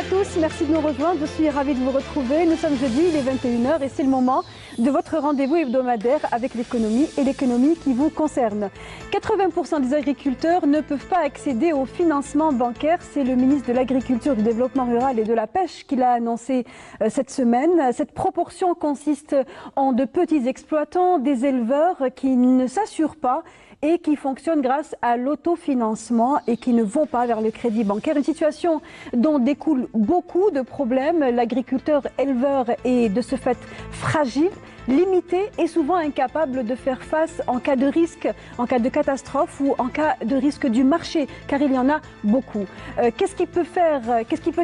tous, merci de nous rejoindre, je suis ravie de vous retrouver. Nous sommes jeudi, il est 21h et c'est le moment de votre rendez-vous hebdomadaire avec l'économie et l'économie qui vous concerne. 80% des agriculteurs ne peuvent pas accéder au financement bancaire, c'est le ministre de l'Agriculture, du Développement rural et de la Pêche qui l'a annoncé cette semaine. Cette proportion consiste en de petits exploitants, des éleveurs qui ne s'assurent pas et qui fonctionnent grâce à l'autofinancement et qui ne vont pas vers le crédit bancaire. Une situation dont découlent beaucoup de problèmes. L'agriculteur éleveur est de ce fait fragile, limité et souvent incapable de faire face en cas de risque, en cas de catastrophe ou en cas de risque du marché, car il y en a beaucoup. Qu'est-ce qui peut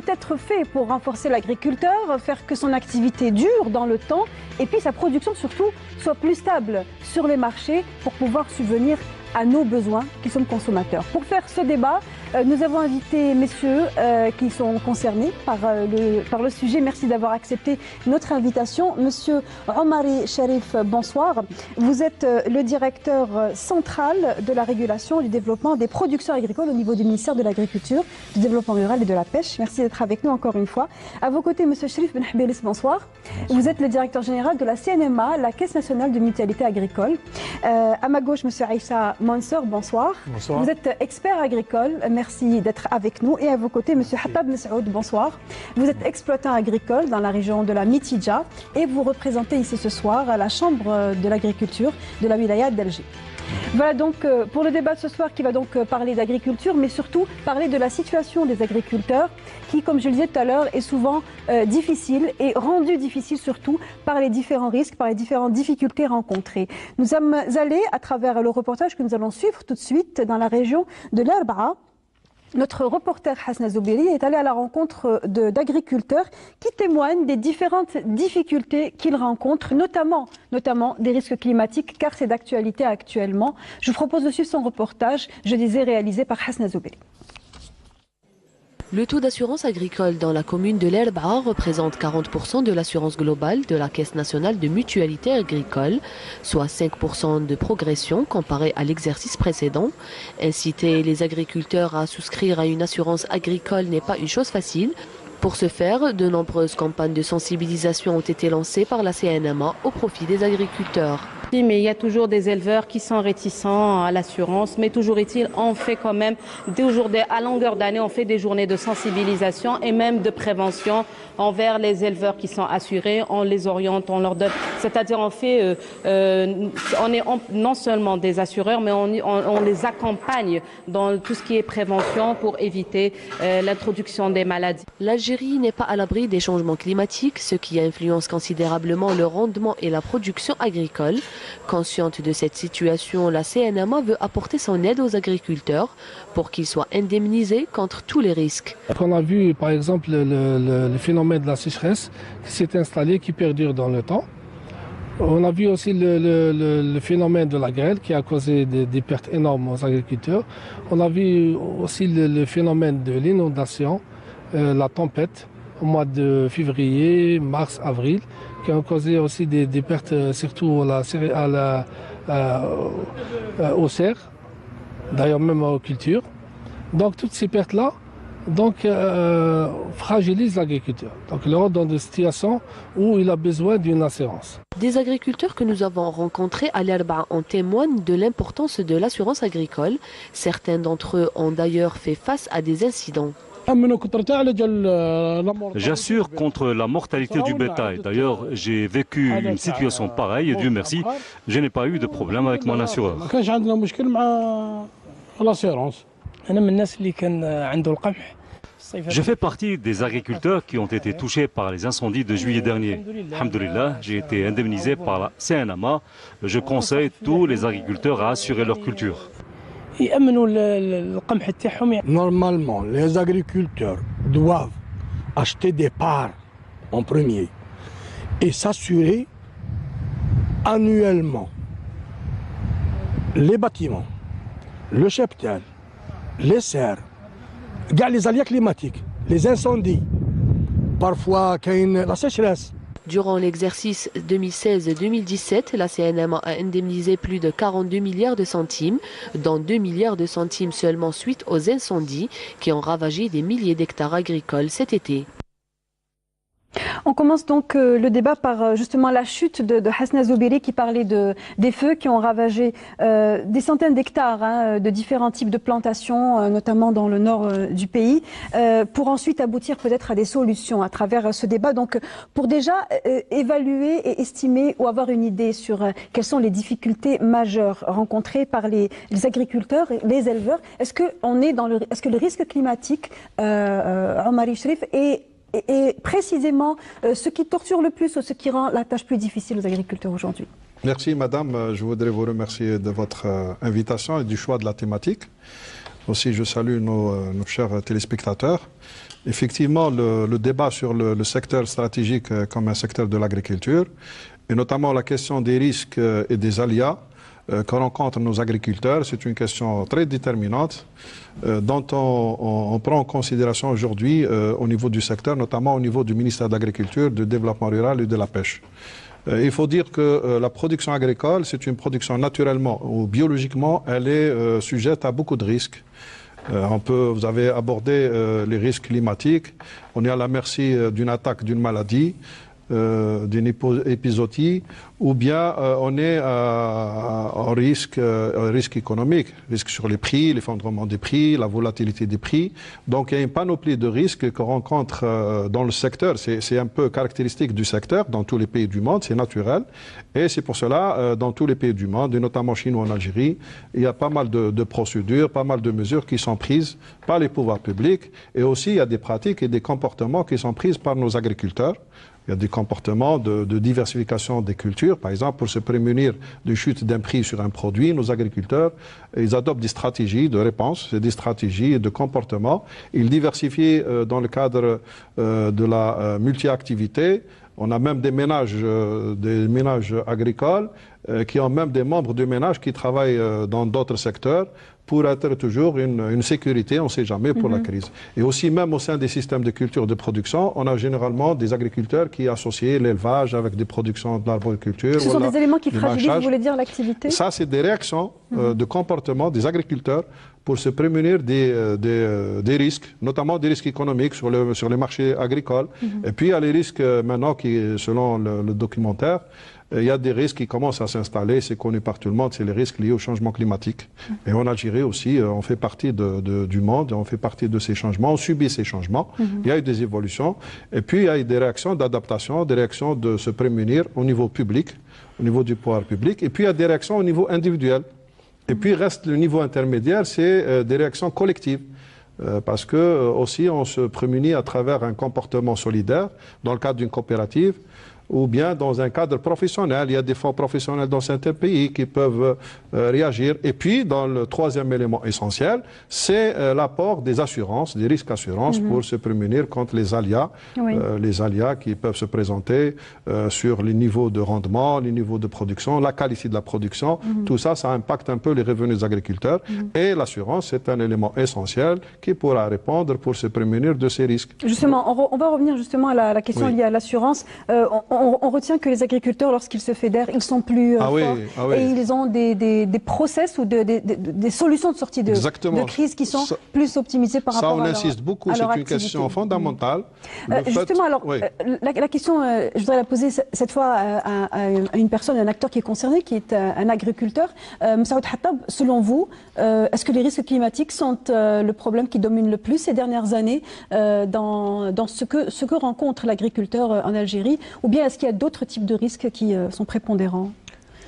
être fait pour renforcer l'agriculteur, faire que son activité dure dans le temps et puis sa production surtout soit plus stable sur les marchés pour pouvoir subvenir à nos besoins qui sommes consommateurs. Pour faire ce débat, nous avons invité messieurs qui sont concernés par le sujet. Merci d'avoir accepté notre invitation. Monsieur Omari Sharif, bonsoir. Vous êtes le directeur central de la régulation et du développement des productions agricoles au niveau du ministère de l'Agriculture, du Développement rural et de la Pêche. Merci d'être avec nous encore une fois. À vos côtés, monsieur Sharif Ben Hbelis, bonsoir. Vous êtes le directeur général de la CNMA, la Caisse nationale de mutualité agricole. À ma gauche, monsieur Aïssa Mansour, bonsoir. Bonsoir. Vous êtes expert agricole. Merci d'être avec nous. Et à vos côtés, monsieur Hattab Messoud, bonsoir. Vous êtes exploitant agricole dans la région de la Mitidja et vous représentez ici ce soir à la Chambre de l'agriculture de la wilaya d'Alger. Voilà donc pour le débat de ce soir qui va donc parler d'agriculture, mais surtout parler de la situation des agriculteurs qui, comme je le disais tout à l'heure, est souvent difficile et rendue difficile surtout par les différents risques, par les différentes difficultés rencontrées. Nous sommes allés à travers le reportage que nous allons suivre tout de suite dans la région de l'Arba'a. Notre reporter Hasna Zoubiri est allé à la rencontre d'agriculteurs qui témoignent des différentes difficultés qu'ils rencontrent, notamment des risques climatiques, car c'est d'actualité actuellement. Je vous propose de suivre son reportage, je disais réalisé par Hasna Zoubiri. Le taux d'assurance agricole dans la commune de l'Arba'a représente 40% de l'assurance globale de la Caisse nationale de mutualité agricole, soit 5% de progression comparé à l'exercice précédent. Inciter les agriculteurs à souscrire à une assurance agricole n'est pas une chose facile. Pour ce faire, de nombreuses campagnes de sensibilisation ont été lancées par la CNMA au profit des agriculteurs. Mais il y a toujours des éleveurs qui sont réticents à l'assurance, mais toujours est-il, on fait quand même, à longueur d'année, on fait des journées de sensibilisation et même de prévention envers les éleveurs qui sont assurés, on les oriente, on leur donne, c'est-à-dire on fait, on est non seulement des assureurs, mais on les accompagne dans tout ce qui est prévention pour éviter l'introduction des maladies. L'Algérie n'est pas à l'abri des changements climatiques, ce qui influence considérablement le rendement et la production agricole. Consciente de cette situation, la CNMA veut apporter son aide aux agriculteurs pour qu'ils soient indemnisés contre tous les risques. On a vu par exemple le phénomène de la sécheresse qui s'est installé, qui perdure dans le temps. On a vu aussi le phénomène de la grêle qui a causé des pertes énormes aux agriculteurs. On a vu aussi le phénomène de l'inondation, la tempête au mois de février, mars, avril, qui ont causé aussi des pertes, surtout aux serres, d'ailleurs même aux cultures. Donc toutes ces pertes-là fragilisent l'agriculteur. Donc il est dans une situation où il a besoin d'une assurance. Des agriculteurs que nous avons rencontrés à l'Arba'a en témoignent de l'importance de l'assurance agricole. Certains d'entre eux ont d'ailleurs fait face à des incidents. J'assure contre la mortalité du bétail. D'ailleurs, j'ai vécu une situation pareille et Dieu merci, je n'ai pas eu de problème avec mon assureur. Je fais partie des agriculteurs qui ont été touchés par les incendies de juillet dernier. Alhamdoulilah, j'ai été indemnisé par la CNMA. Je conseille tous les agriculteurs à assurer leur culture. Normalement, les agriculteurs doivent acheter des parts en premier et s'assurer annuellement les bâtiments, le cheptel, les serres, les aléas climatiques, les incendies, parfois la sécheresse. Durant l'exercice 2016-2017, la CNM a indemnisé plus de 42 milliards de centimes, dont 2 milliards de centimes seulement suite aux incendies qui ont ravagé des milliers d'hectares agricoles cet été. On commence donc le débat par justement la chute de Hasna Zoubiri qui parlait des feux qui ont ravagé des centaines d'hectares de différents types de plantations, notamment dans le nord du pays, pour ensuite aboutir peut-être à des solutions à travers ce débat. Donc pour déjà évaluer et estimer ou avoir une idée sur quelles sont les difficultés majeures rencontrées par les agriculteurs, les éleveurs, est-ce que le risque climatique, Omari Sherif, est précisément ce qui torture le plus ou ce qui rend la tâche plus difficile aux agriculteurs aujourd'hui? Merci madame, je voudrais vous remercier de votre invitation et du choix de la thématique. Aussi je salue nos chers téléspectateurs. Effectivement le débat sur le secteur stratégique comme un secteur de l'agriculture et notamment la question des risques et des aléas que rencontrent nos agriculteurs, c'est une question très déterminante dont on prend en considération aujourd'hui au niveau du secteur, notamment au niveau du ministère de l'Agriculture, du Développement rural et de la Pêche. Il faut dire que la production agricole, c'est une production naturellement ou biologiquement, elle est sujette à beaucoup de risques. Vous avez abordé les risques climatiques, on est à la merci d'une attaque, d'une maladie, d'une épizootie, ou bien on est en risque économique, risque sur les prix, l'effondrement des prix, la volatilité des prix. Donc il y a une panoplie de risques qu'on rencontre dans le secteur. C'est un peu caractéristique du secteur dans tous les pays du monde, c'est naturel. Et c'est pour cela, dans tous les pays du monde, et notamment en Chine ou en Algérie, il y a pas mal de procédures, pas mal de mesures qui sont prises par les pouvoirs publics. Et aussi, il y a des pratiques et des comportements qui sont prises par nos agriculteurs. Il y a des comportements de diversification des cultures. Par exemple, pour se prémunir de chute d'un prix sur un produit, nos agriculteurs, ils adoptent des stratégies de réponse, des stratégies de comportement. Ils diversifient dans le cadre de la multi-activité. On a même des ménages agricoles qui ont même des membres de ménage qui travaillent dans d'autres secteurs pour être toujours une sécurité, on ne sait jamais, pour la crise. Et aussi, même au sein des systèmes de culture de production, on a généralement des agriculteurs qui associent l'élevage avec des productions de l'arboriculture. Ce sont des éléments qui fragilisent, vous voulez dire, l'activité? Ça, c'est des réactions de comportement des agriculteurs pour se prémunir des risques, notamment des risques économiques sur les marchés agricoles. Et puis, il y a les risques maintenant qui, selon le documentaire, il y a des risques qui commencent à s'installer, c'est connu par tout le monde, c'est les risques liés au changement climatique. Et en Algérie aussi, on fait partie du monde, on fait partie de ces changements, on subit ces changements. Il y a eu des évolutions. Et puis, il y a eu des réactions d'adaptation, des réactions de se prémunir au niveau public, au niveau du pouvoir public. Et puis, il y a des réactions au niveau individuel. Et puis, reste le niveau intermédiaire, c'est des réactions collectives. Parce que aussi, on se prémunit à travers un comportement solidaire dans le cadre d'une coopérative, ou bien dans un cadre professionnel. Il y a des fonds professionnels dans certains pays qui peuvent réagir. Et puis, dans le troisième élément essentiel, c'est l'apport des assurances, des risques assurances pour se prémunir contre les aléas qui peuvent se présenter sur les niveaux de rendement, les niveaux de production, la qualité de la production. Tout ça, ça impacte un peu les revenus des agriculteurs. Et l'assurance, c'est un élément essentiel qui pourra répondre pour se prémunir de ces risques. Justement, on va revenir justement à la question liée à l'assurance. On retient que les agriculteurs, lorsqu'ils se fédèrent, ils sont plus forts et ils ont des process ou des solutions de sortie de crise qui sont plus optimisées par rapport à leur activité. Ça, on insiste beaucoup, c'est une question fondamentale. Justement, alors, la question, je voudrais la poser cette fois à une personne, un acteur qui est concerné, qui est un agriculteur. Messaoud Hattab, selon vous, est-ce que les risques climatiques sont le problème qui domine le plus ces dernières années dans ce que rencontre l'agriculteur en Algérie, ou bien est-ce qu'il y a d'autres types de risques qui sont prépondérants?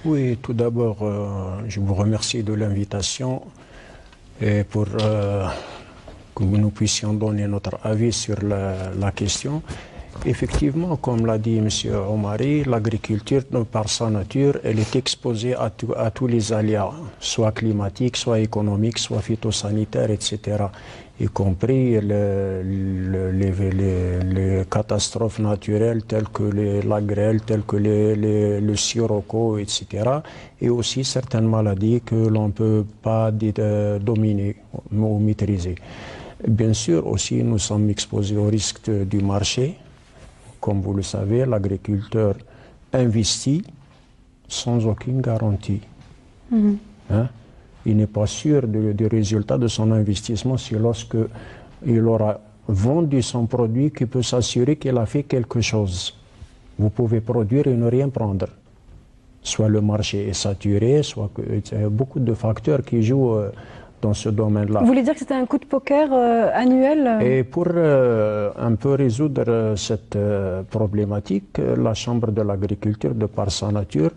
Oui, tout d'abord, je vous remercie de l'invitation et pour que nous puissions donner notre avis sur la question. Effectivement, comme l'a dit M. Omari, l'agriculture, par sa nature, elle est exposée à tous les aléas, soit climatiques, soit économiques, soit phytosanitaires, etc., y compris les catastrophes naturelles telles que la grêle, telles que le sirocco, etc., et aussi certaines maladies que l'on ne peut pas dominer ou maîtriser. Bien sûr, aussi, nous sommes exposés au risque du marché, comme vous le savez, l'agriculteur investit sans aucune garantie. Hein? Il n'est pas sûr du résultat de son investissement si lorsque il aura vendu son produit qu'il peut s'assurer qu'il a fait quelque chose. Vous pouvez produire et ne rien prendre. Soit le marché est saturé, soit il y a beaucoup de facteurs qui jouent dans ce domaine-là. Vous voulez dire que c'était un coup de poker annuel? Et pour un peu résoudre cette problématique, la Chambre de l'agriculture, de par sa nature,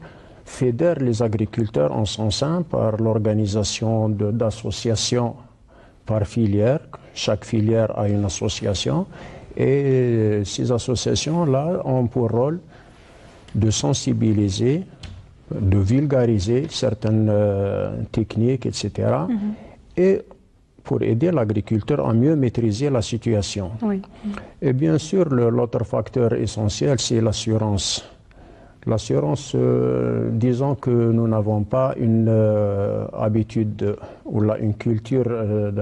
fédère les agriculteurs en son sein par l'organisation d'associations par filière. Chaque filière a une association et ces associations-là ont pour rôle de sensibiliser, de vulgariser certaines techniques, etc. Et pour aider l'agriculteur à mieux maîtriser la situation. Oui. Et bien sûr, l'autre facteur essentiel, c'est l'assurance. L'assurance, disons que nous n'avons pas une habitude ou une culture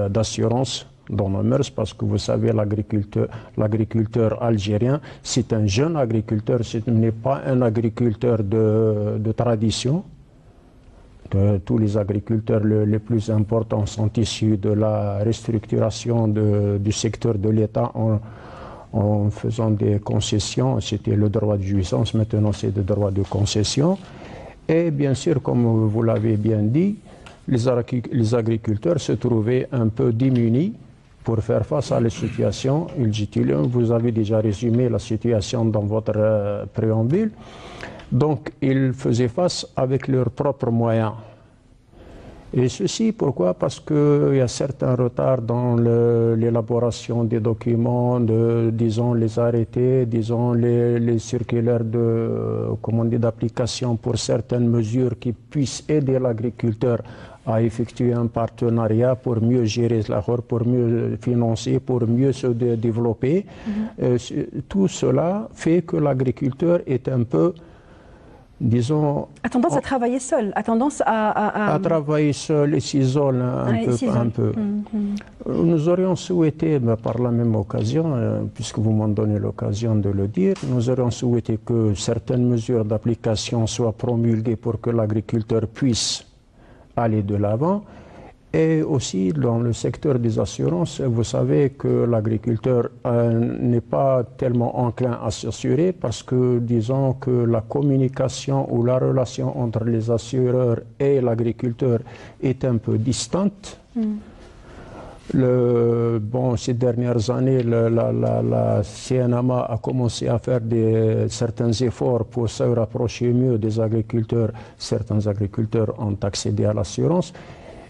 d'assurance dans nos mœurs, parce que vous savez, l'agriculteur algérien, c'est un jeune agriculteur, ce n'est pas un agriculteur de tradition. Tous les agriculteurs les plus importants sont issus de la restructuration du secteur de l'État en faisant des concessions. C'était le droit de jouissance, maintenant c'est le droit de concession. Et bien sûr, comme vous l'avez bien dit, les agriculteurs se trouvaient un peu démunis pour faire face à la situation. Vous avez déjà résumé la situation dans votre préambule. Donc, ils faisaient face avec leurs propres moyens. Et ceci, pourquoi? Parce qu'il y a certains retards dans l'élaboration des documents, disons les arrêtés, disons les circulaires d'application pour certaines mesures qui puissent aider l'agriculteur à effectuer un partenariat pour mieux gérer l'accord, pour mieux financer, pour mieux se développer. Tout cela fait que l'agriculteur est un peu, disons... A tendance à travailler seul, a tendance à travailler seul et s'isole un peu. Nous aurions souhaité, par la même occasion, puisque vous m'en donnez l'occasion de le dire, nous aurions souhaité que certaines mesures d'application soient promulguées pour que l'agriculteur puisse aller de l'avant. Et aussi dans le secteur des assurances, vous savez que l'agriculteur n'est pas tellement enclin à s'assurer parce que disons que la communication ou la relation entre les assureurs et l'agriculteur est un peu distante. Ces dernières années, la CNAMA a commencé à faire certains efforts pour se rapprocher mieux des agriculteurs. Certains agriculteurs ont accédé à l'assurance.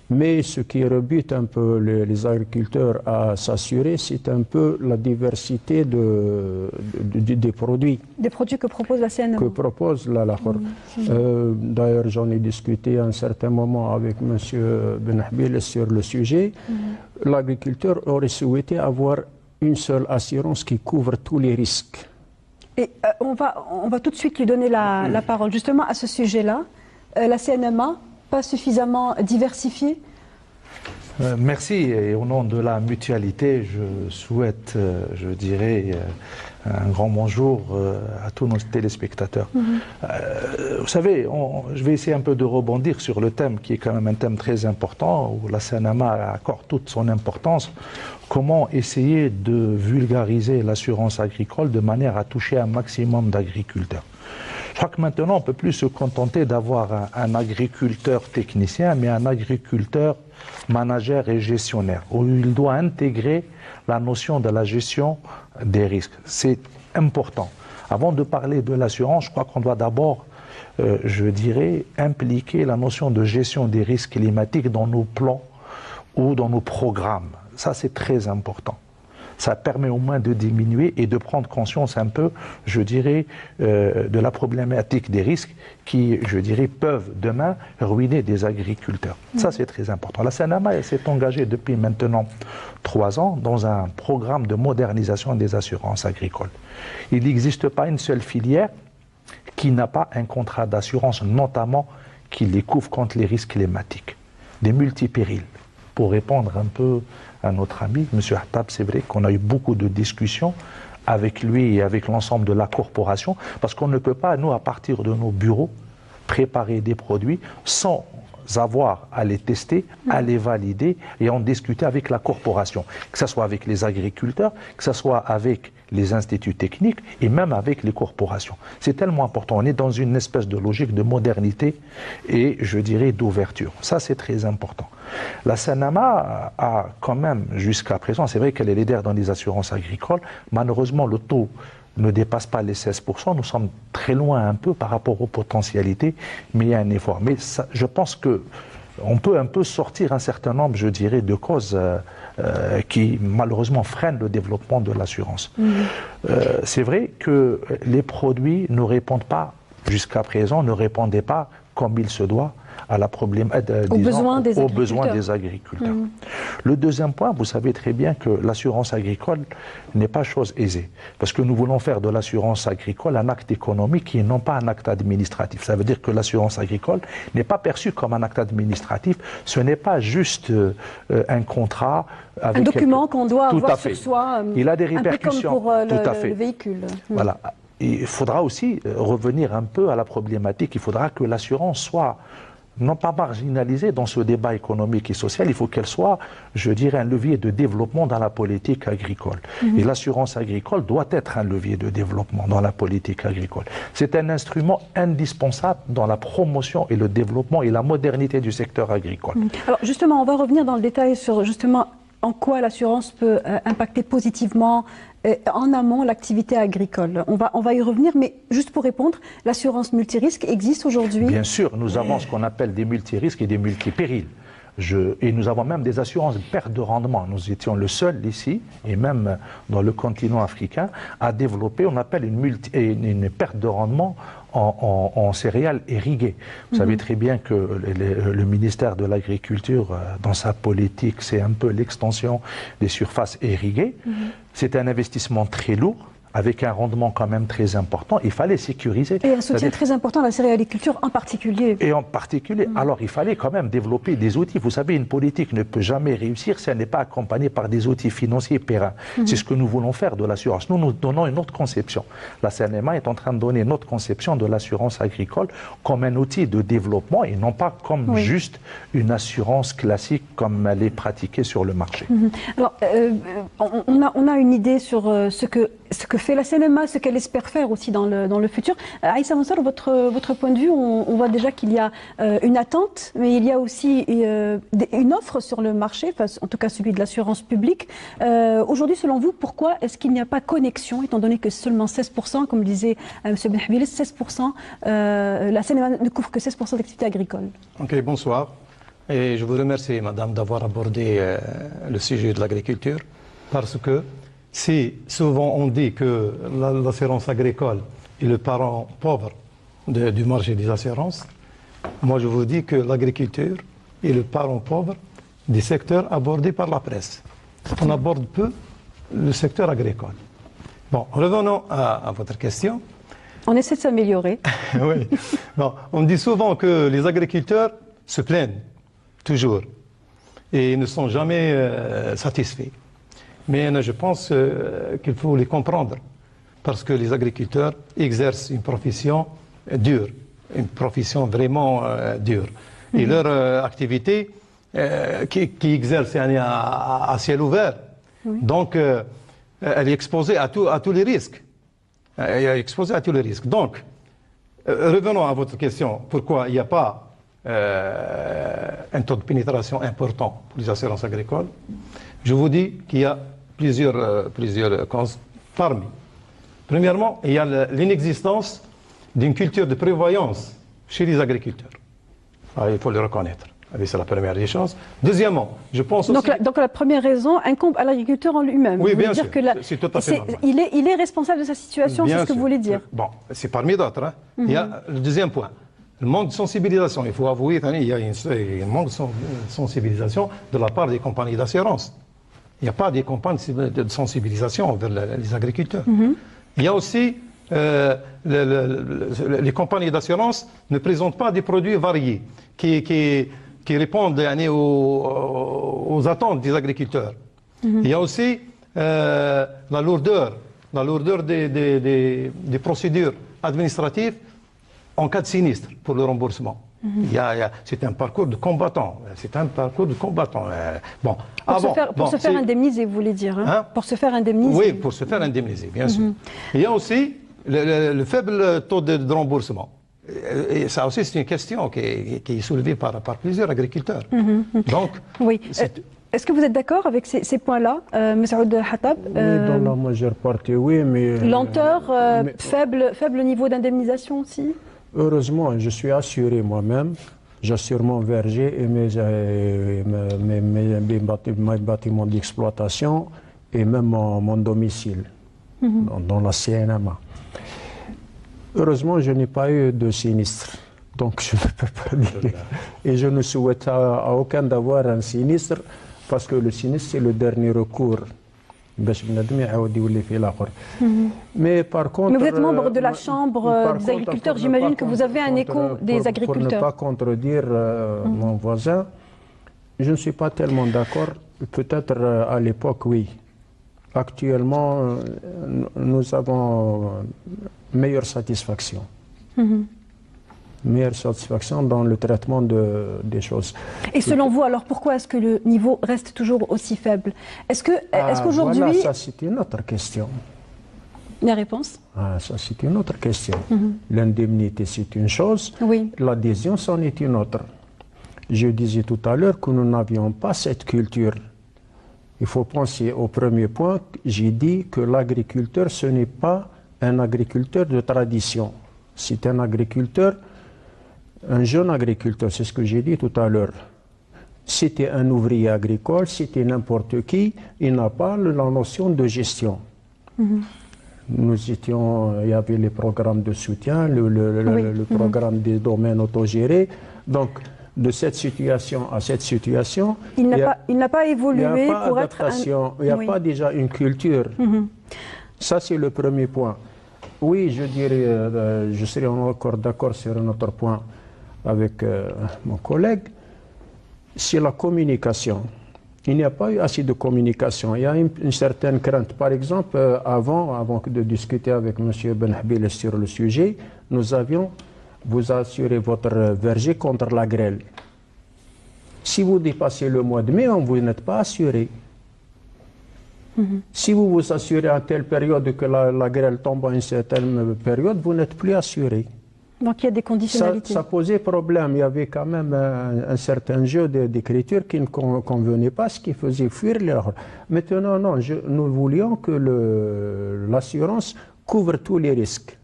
Mais ce qui rebute un peu les agriculteurs à s'assurer, c'est un peu la diversité des produits. Des produits que propose la CNAMA. Que propose D'ailleurs, j'en ai discuté à un certain moment avec M. Benhabil sur le sujet. L'agriculteur aurait souhaité avoir une seule assurance qui couvre tous les risques. Et on va tout de suite lui donner la parole. Justement, à ce sujet-là, la CNMA, pas suffisamment diversifiée? Merci. Et au nom de la mutualité, je souhaite, je dirais, un grand bonjour à tous nos téléspectateurs. Vous savez, je vais essayer un peu de rebondir sur le thème qui est quand même un thème très important, où la CNAMA accorde toute son importance. Comment essayer de vulgariser l'assurance agricole de manière à toucher un maximum d'agriculteurs. Je crois que maintenant, on ne peut plus se contenter d'avoir un agriculteur technicien, mais un agriculteur manager et gestionnaire, où il doit intégrer la notion de la gestion des risques. C'est important. Avant de parler de l'assurance, je crois qu'on doit d'abord, je dirais, impliquer la notion de gestion des risques climatiques dans nos plans ou dans nos programmes. Ça, c'est très important. Ça permet au moins de diminuer et de prendre conscience un peu, je dirais, de la problématique des risques qui, je dirais, peuvent demain ruiner des agriculteurs. Ça, c'est très important. La CNAMA s'est engagée depuis maintenant 3 ans dans un programme de modernisation des assurances agricoles. Il n'existe pas une seule filière qui n'a pas un contrat d'assurance, notamment qui les couvre contre les risques climatiques, des multipérils. Pour répondre un peu à notre ami, M. Hattab, c'est vrai qu'on a eu beaucoup de discussions avec lui et avec l'ensemble de la corporation, parce qu'on ne peut pas, nous, à partir de nos bureaux, préparer des produits sans avoir à les tester, à les valider et en discuter avec la corporation, que ce soit avec les agriculteurs, que ce soit avec les instituts techniques et même avec les corporations. C'est tellement important. On est dans une espèce de logique de modernité et, je dirais, d'ouverture. Ça, c'est très important. La Sanama a quand même, jusqu'à présent, c'est vrai qu'elle est leader dans les assurances agricoles, malheureusement, le taux ne dépasse pas les 16%. Nous sommes très loin un peu par rapport aux potentialités, mais il y a un effort. Mais ça, je pense qu'on peut un peu sortir un certain nombre, je dirais, de causes qui malheureusement freinent le développement de l'assurance. C'est vrai que les produits ne répondent pas, jusqu'à présent, ne répondaient pas comme il se doit à la aux besoins des agriculteurs. Le deuxième point, vous savez très bien que l'assurance agricole n'est pas chose aisée. Parce que nous voulons faire de l'assurance agricole un acte économique et non pas un acte administratif. Ça veut dire que l'assurance agricole n'est pas perçue comme un acte administratif. Ce n'est pas juste un contrat avec un document qu'on doit avoir sur soi. Il a des répercussions. Un peu comme pour le véhicule. Voilà. Il faudra aussi revenir un peu à la problématique. Il faudra que l'assurance soit non pas marginalisée dans ce débat économique et social, il faut qu'elle soit, je dirais, un levier de développement dans la politique agricole. Et l'assurance agricole doit être un levier de développement dans la politique agricole. C'est un instrument indispensable dans la promotion et le développement et la modernité du secteur agricole. Alors justement, on va revenir dans le détail sur justement en quoi l'assurance peut impacter positivement en amont l'activité agricole. On va y revenir, mais juste pour répondre, l'assurance multirisque existe aujourd'hui? Bien sûr, nous avons ce qu'on appelle des multirisques et des multipérils. Et nous avons même des assurances perte de rendement. Nous étions le seul ici, et même dans le continent africain, à développer, on appelle une perte de rendement en céréales irriguées. Vous savez très bien que le ministère de l'Agriculture, dans sa politique, c'est un peu l'extension des surfaces irriguées. C'est un investissement très lourd, avec un rendement quand même très important. Il fallait sécuriser. Et un soutien très important à la céréaliculture en particulier. Et en particulier, alors il fallait quand même développer des outils. Vous savez, une politique ne peut jamais réussir si elle n'est pas accompagnée par des outils financiers pérennes. C'est ce que nous voulons faire de l'assurance. Nous donnons une autre conception. La CNMA est en train de donner une autre conception de l'assurance agricole comme un outil de développement et non pas comme juste une assurance classique comme elle est pratiquée sur le marché. Alors, on a une idée sur ce que fait la CNMA, ce qu'elle espère faire aussi dans le futur. Aïssa Mansour, votre point de vue, on voit déjà qu'il y a une attente, mais il y a aussi une offre sur le marché, en tout cas celui de l'assurance publique. Aujourd'hui, selon vous, pourquoi est-ce qu'il n'y a pas connexion, étant donné que seulement 16%, comme le disait M. Benhabili, 16%, la CNMA ne couvre que 16% d'activité agricole? Ok, bonsoir. Et je vous remercie, madame, d'avoir abordé le sujet de l'agriculture, parce que si souvent on dit que l'assurance agricole est le parent pauvre du marché des assurances, moi je vous dis que l'agriculture est le parent pauvre des secteurs abordés par la presse. On aborde peu le secteur agricole. Bon, revenons à votre question. On essaie de s'améliorer. Oui. Bon, on dit souvent que les agriculteurs se plaignent, toujours, et ne sont jamais satisfaits. Mais je pense qu'il faut les comprendre, parce que les agriculteurs exercent une profession dure, une profession vraiment dure. Et leur activité, qui exerce à ciel ouvert, donc elle est exposée à tous les risques. Elle est exposée à tous les risques. Donc, revenons à votre question, pourquoi il n'y a pas un taux de pénétration important pour les assurances agricoles? Je vous dis qu'il y a plusieurs causes parmi. Premièrement, il y a l'inexistence d'une culture de prévoyance chez les agriculteurs. Il faut le reconnaître. C'est la première des choses. Deuxièmement, je pense aussi... Donc la première raison incombe à l'agriculteur en lui-même. Oui, bien sûr. C'est tout à fait normal. Il est responsable de sa situation, c'est ce que vous voulez dire. Bon, c'est parmi d'autres. Hein. Il y a le deuxième point. Le manque de sensibilisation. Il faut avouer qu'il y a un manque de sensibilisation de la part des compagnies d'assurance. Il n'y a pas des campagnes de sensibilisation vers les agriculteurs. Il y a aussi, les compagnies d'assurance ne présentent pas des produits variés qui répondent aux attentes des agriculteurs. Il y a aussi la lourdeur la lourdeur des procédures administratives en cas de sinistre pour le remboursement. C'est un parcours de combattant. C'est un parcours de combattant. Bon, pour se faire indemniser, vous voulez dire, hein? Pour se faire indemniser. Oui, pour se faire indemniser, bien sûr. Il y a aussi le faible taux de remboursement. Et ça aussi, c'est une question qui est soulevée par plusieurs agriculteurs. Donc, oui. Est-ce que vous êtes d'accord avec ces points-là, M. Saoud Hatab? Oui, dans la majeure partie, oui, mais... Lenteur, faible niveau d'indemnisation aussi? Heureusement, je suis assuré moi-même. J'assure mon verger et mes bâtiments d'exploitation et même mon domicile dans la CNMA. Heureusement, je n'ai pas eu de sinistre. Donc, je ne peux pas dire. Et je ne souhaite à aucun d'avoir un sinistre parce que le sinistre, c'est le dernier recours. Mais par contre... Mais vous êtes membre de la Chambre des agriculteurs, j'imagine que vous avez un écho des agriculteurs. Pour ne pas contredire mon voisin, je ne suis pas tellement d'accord. Peut-être à l'époque, oui. Actuellement, nous avons meilleure satisfaction. Meilleure satisfaction dans le traitement des choses. Et selon vous, alors pourquoi est-ce que le niveau reste toujours aussi faible? Est-ce qu'aujourd'hui... Voilà, ça c'est une autre question. La réponse? Ça c'est une autre question. L'indemnité c'est une chose, l'adhésion c'en est une autre. Je disais tout à l'heure que nous n'avions pas cette culture. Il faut penser au premier point, j'ai dit que l'agriculteur ce n'est pas un agriculteur de tradition. C'est un agriculteur, un jeune agriculteur, c'est ce que j'ai dit tout à l'heure. C'était un ouvrier agricole, c'était n'importe qui, il n'a pas la notion de gestion. Nous étions, il y avait les programmes de soutien, le programme des domaines autogérés. Donc, de cette situation à cette situation, il n'a pas évolué pour être un... Il n'y a pas déjà une culture. Ça, c'est le premier point. Oui, je dirais, je serais encore d'accord sur un autre point avec mon collègue, c'est la communication. Il n'y a pas eu assez de communication. Il y a une certaine crainte. Par exemple, avant de discuter avec M. Benhabil sur le sujet, nous avions, vous assurez votre verger contre la grêle. Si vous dépassez le mois de mai, vous n'êtes pas assuré. Si vous vous assurez à telle période que la grêle tombe à une certaine période, vous n'êtes plus assuré. Donc il y a des conditionnalités. Ça posait problème. Il y avait quand même un certain jeu d'écriture qui ne convenait pas, ce qui faisait fuir l'erreur. Maintenant, non, nous voulions que l'assurance couvre tous les risques.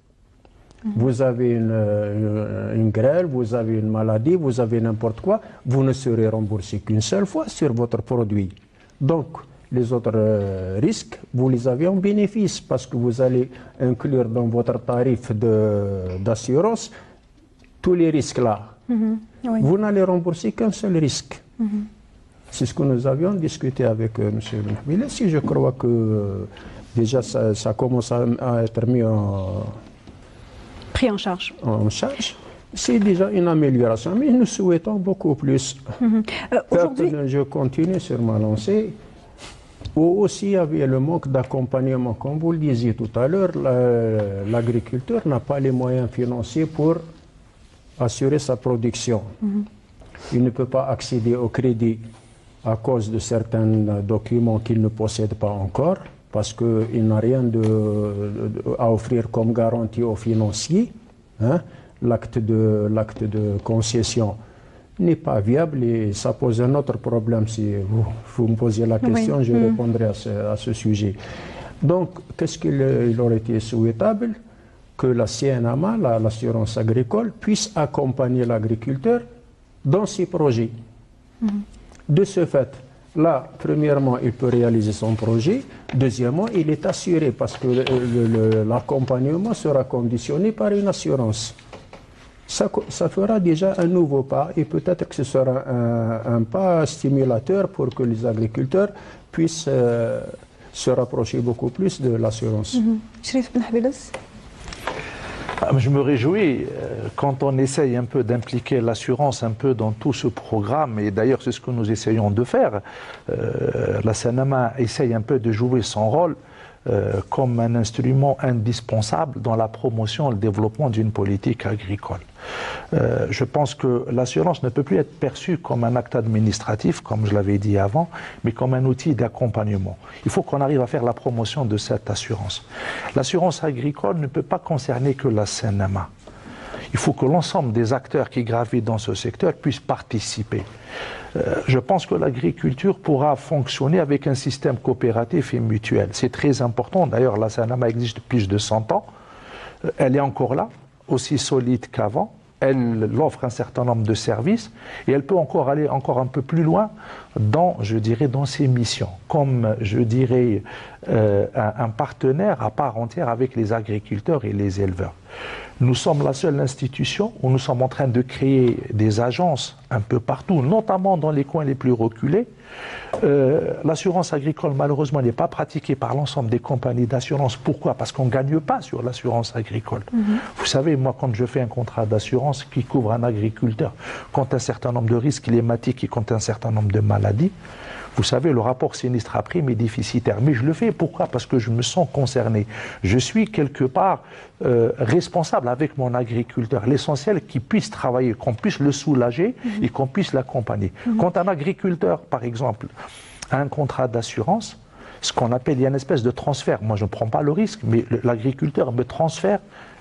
Vous avez une grêle, vous avez une maladie, vous avez n'importe quoi, vous ne serez remboursé qu'une seule fois sur votre produit. Donc, les autres risques, vous les avez en bénéfice parce que vous allez inclure dans votre tarif d'assurance tous les risques là. Vous n'allez rembourser qu'un seul risque. C'est ce que nous avions discuté avec M. Benhabil. Si je crois que déjà ça commence à être mis pris en charge. C'est déjà une amélioration, mais nous souhaitons beaucoup plus. Aujourd'hui, je continue sur ma lancée. Où aussi il y avait le manque d'accompagnement. Comme vous le disiez tout à l'heure, l'agriculteur n'a pas les moyens financiers pour assurer sa production. Il ne peut pas accéder au crédit à cause de certains documents qu'il ne possède pas encore, parce qu'il n'a rien à offrir comme garantie aux financiers. L'acte de concession n'est pas viable et ça pose un autre problème. Si vous me posez la question, je répondrai à ce sujet. Donc, qu'est-ce qu'il aurait été souhaitable? Que la CNMA, l'assurance agricole, puisse accompagner l'agriculteur dans ses projets. De ce fait, là, premièrement, il peut réaliser son projet. Deuxièmement, il est assuré parce que l'accompagnement sera conditionné par une assurance. Ça fera déjà un nouveau pas et peut-être que ce sera un pas stimulateur pour que les agriculteurs puissent se rapprocher beaucoup plus de l'assurance. Cherif Benhabil. Je me réjouis quand on essaye un peu d'impliquer l'assurance un peu dans tout ce programme, et d'ailleurs c'est ce que nous essayons de faire. La CNMA essaye un peu de jouer son rôle. comme un instrument indispensable dans la promotion et le développement d'une politique agricole. Je pense que l'assurance ne peut plus être perçue comme un acte administratif, comme je l'avais dit avant, mais comme un outil d'accompagnement. Il faut qu'on arrive à faire la promotion de cette assurance. L'assurance agricole ne peut pas concerner que la CNMA. Il faut que l'ensemble des acteurs qui gravitent dans ce secteur puissent participer. Je pense que l'agriculture pourra fonctionner avec un système coopératif et mutuel. C'est très important. D'ailleurs, la CNMA existe depuis plus de 100 ans. Elle est encore là, aussi solide qu'avant. Elle offre un certain nombre de services et elle peut encore aller encore un peu plus loin dans, je dirais, dans ses missions, comme, je dirais, un partenaire à part entière avec les agriculteurs et les éleveurs. Nous sommes la seule institution où nous sommes en train de créer des agences un peu partout, notamment dans les coins les plus reculés. L'assurance agricole, malheureusement, n'est pas pratiquée par l'ensemble des compagnies d'assurance. Pourquoi? Parce qu'on ne gagne pas sur l'assurance agricole. Vous savez, moi, quand je fais un contrat d'assurance qui couvre un agriculteur contre un certain nombre de risques climatiques et contre un certain nombre de maladies, vous savez, le rapport sinistre à prime est déficitaire. Mais je le fais, pourquoi? Parce que je me sens concerné. Je suis quelque part responsable avec mon agriculteur. L'essentiel, qu'il puisse travailler, qu'on puisse le soulager et qu'on puisse l'accompagner. Quand un agriculteur, par exemple, a un contrat d'assurance, ce qu'on appelle, il y a une espèce de transfert. Moi, je ne prends pas le risque, mais l'agriculteur me transfère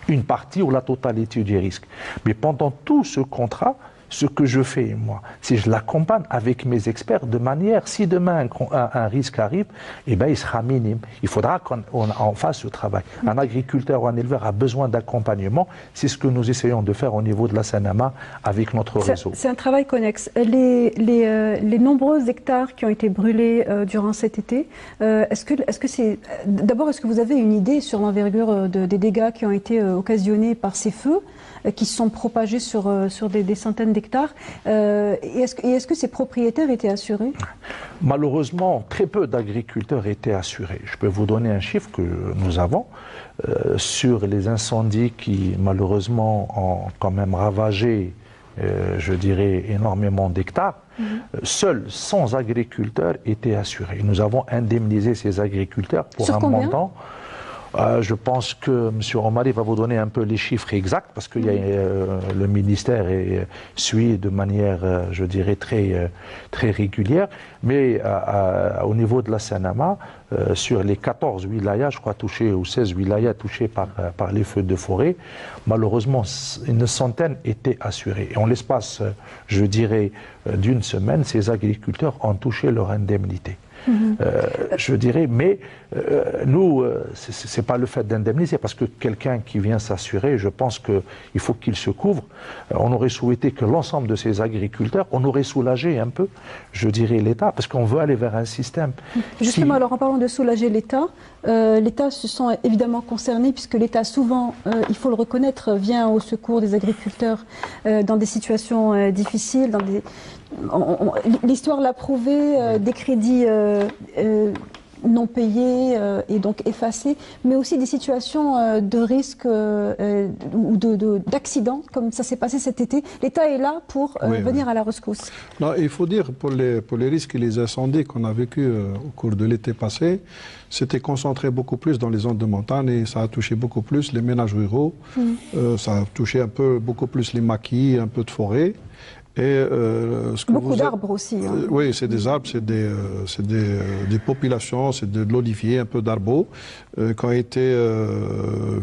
une partie ou la totalité du risque. Mais pendant tout ce contrat, ce que je fais, moi, c'est je l'accompagne avec mes experts de manière, si demain un risque arrive, eh ben, il sera minime. Il faudra qu'on fasse ce travail. Un agriculteur ou un éleveur a besoin d'accompagnement. C'est ce que nous essayons de faire au niveau de la CNMA avec notre réseau. C'est un travail connexe. Les nombreux hectares qui ont été brûlés durant cet été, est-ce que c'est... D'abord, est-ce que vous avez une idée sur l'envergure des dégâts qui ont été occasionnés par ces feux qui se sont propagés sur des centaines d'hectares. Et est-ce que ces propriétaires étaient assurés? Malheureusement, très peu d'agriculteurs étaient assurés. Je peux vous donner un chiffre que nous avons sur les incendies qui, malheureusement, ont quand même ravagé, je dirais, énormément d'hectares. Seuls 100 agriculteurs étaient assurés. Nous avons indemnisé ces agriculteurs pour sur un combien? montant. Je pense que M. Omari va vous donner un peu les chiffres exacts parce que le ministère suit de manière, je dirais, très régulière. Mais au niveau de la CNMA, sur les 14 wilayas, je crois, touchés, ou 16 wilayas touchés par les feux de forêt, malheureusement, une centaine étaient assurés. Et en l'espace, je dirais, d'une semaine, ces agriculteurs ont touché leur indemnité. Je dirais, mais nous, c'est pas le fait d'indemniser, parce que quelqu'un qui vient s'assurer, je pense qu'il faut qu'il se couvre. On aurait souhaité que l'ensemble de ces agriculteurs, on aurait soulagé un peu, je dirais, l'État, parce qu'on veut aller vers un système. Justement, alors en parlant de soulager l'État, l'État se sent évidemment concerné, puisque l'État souvent, il faut le reconnaître, vient au secours des agriculteurs dans des situations difficiles, dans des... L'histoire l'a prouvé, des crédits non payés et donc effacés, mais aussi des situations de risque ou d'accident, comme ça s'est passé cet été. L'État est là pour venir à la rescousse. Non, il faut dire, pour les risques et les incendies qu'on a vécus au cours de l'été passé, c'était concentré beaucoup plus dans les zones de montagne et ça a touché beaucoup plus les ménages ruraux, ça a touché beaucoup plus les maquis, un peu de forêt. Et, beaucoup d'arbres aussi. Hein. Oui, c'est des arbres, c'est des populations, c'est de l'olivier, un peu d'arbres qui ont été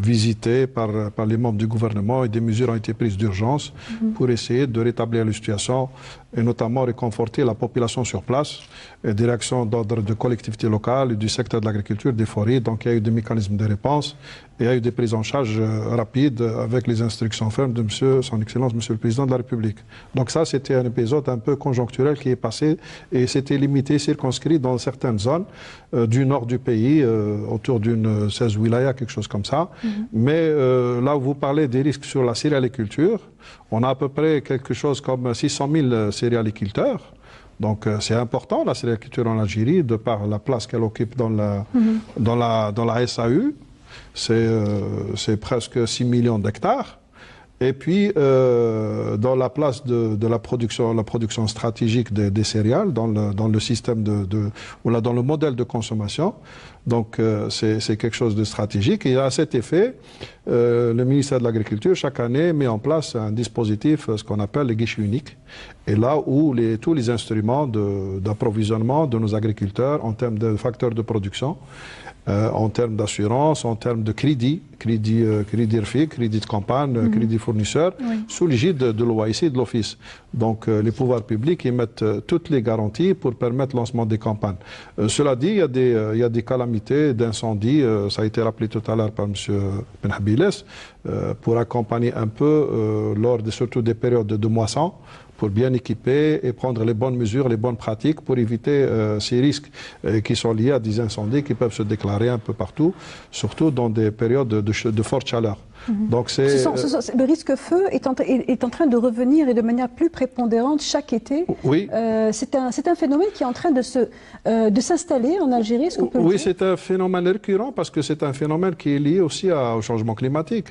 visités par les membres du gouvernement et des mesures ont été prises d'urgence pour essayer de rétablir la situation et notamment réconforter la population sur place, et des réactions d'ordre de collectivités locales, du secteur de l'agriculture, des forêts. Donc il y a eu des mécanismes de réponse et il y a eu des prises en charge rapides avec les instructions fermes de Son Excellence, Monsieur le Président de la République. Donc ça, c'était un épisode un peu conjoncturel qui est passé et c'était limité, circonscrit dans certaines zones du nord du pays, autour d'une 16 wilayas, quelque chose comme ça. Mais là où vous parlez des risques sur la céréaliculture, on a à peu près quelque chose comme 600 000 céréaliculteurs. Donc c'est important la céréaliculture en Algérie, de par la place qu'elle occupe dans la SAU. C'est presque 6 millions d'hectares. Et puis, dans la place de la production stratégique des céréales, dans le système dans le modèle de consommation. Donc, c'est quelque chose de stratégique. Et à cet effet, le ministère de l'Agriculture, chaque année, met en place un dispositif, ce qu'on appelle le guichet unique. Et là où tous les instruments d'approvisionnement de nos agriculteurs en termes de facteurs de production, en termes d'assurance, en termes de crédit RFIC, crédit de campagne, crédit fournisseur, sous l'égide de l'OAIC et de l'Office. Donc les pouvoirs publics y mettent toutes les garanties pour permettre le lancement des campagnes. Cela dit, il y a des calamités d'incendie, ça a été rappelé tout à l'heure par M. Benhabiles, pour accompagner un peu, surtout des périodes de moisson, pour bien équiper et prendre les bonnes mesures, les bonnes pratiques pour éviter ces risques qui sont liés à des incendies qui peuvent se déclarer un peu partout, surtout dans des périodes de forte chaleur. Donc le risque feu est en train de revenir et de manière plus prépondérante chaque été. Oui. C'est un phénomène qui est en train de s'installer en Algérie, est-ce qu'on peut le dire ? Oui, c'est un phénomène récurrent parce que c'est un phénomène qui est lié aussi au changement climatique.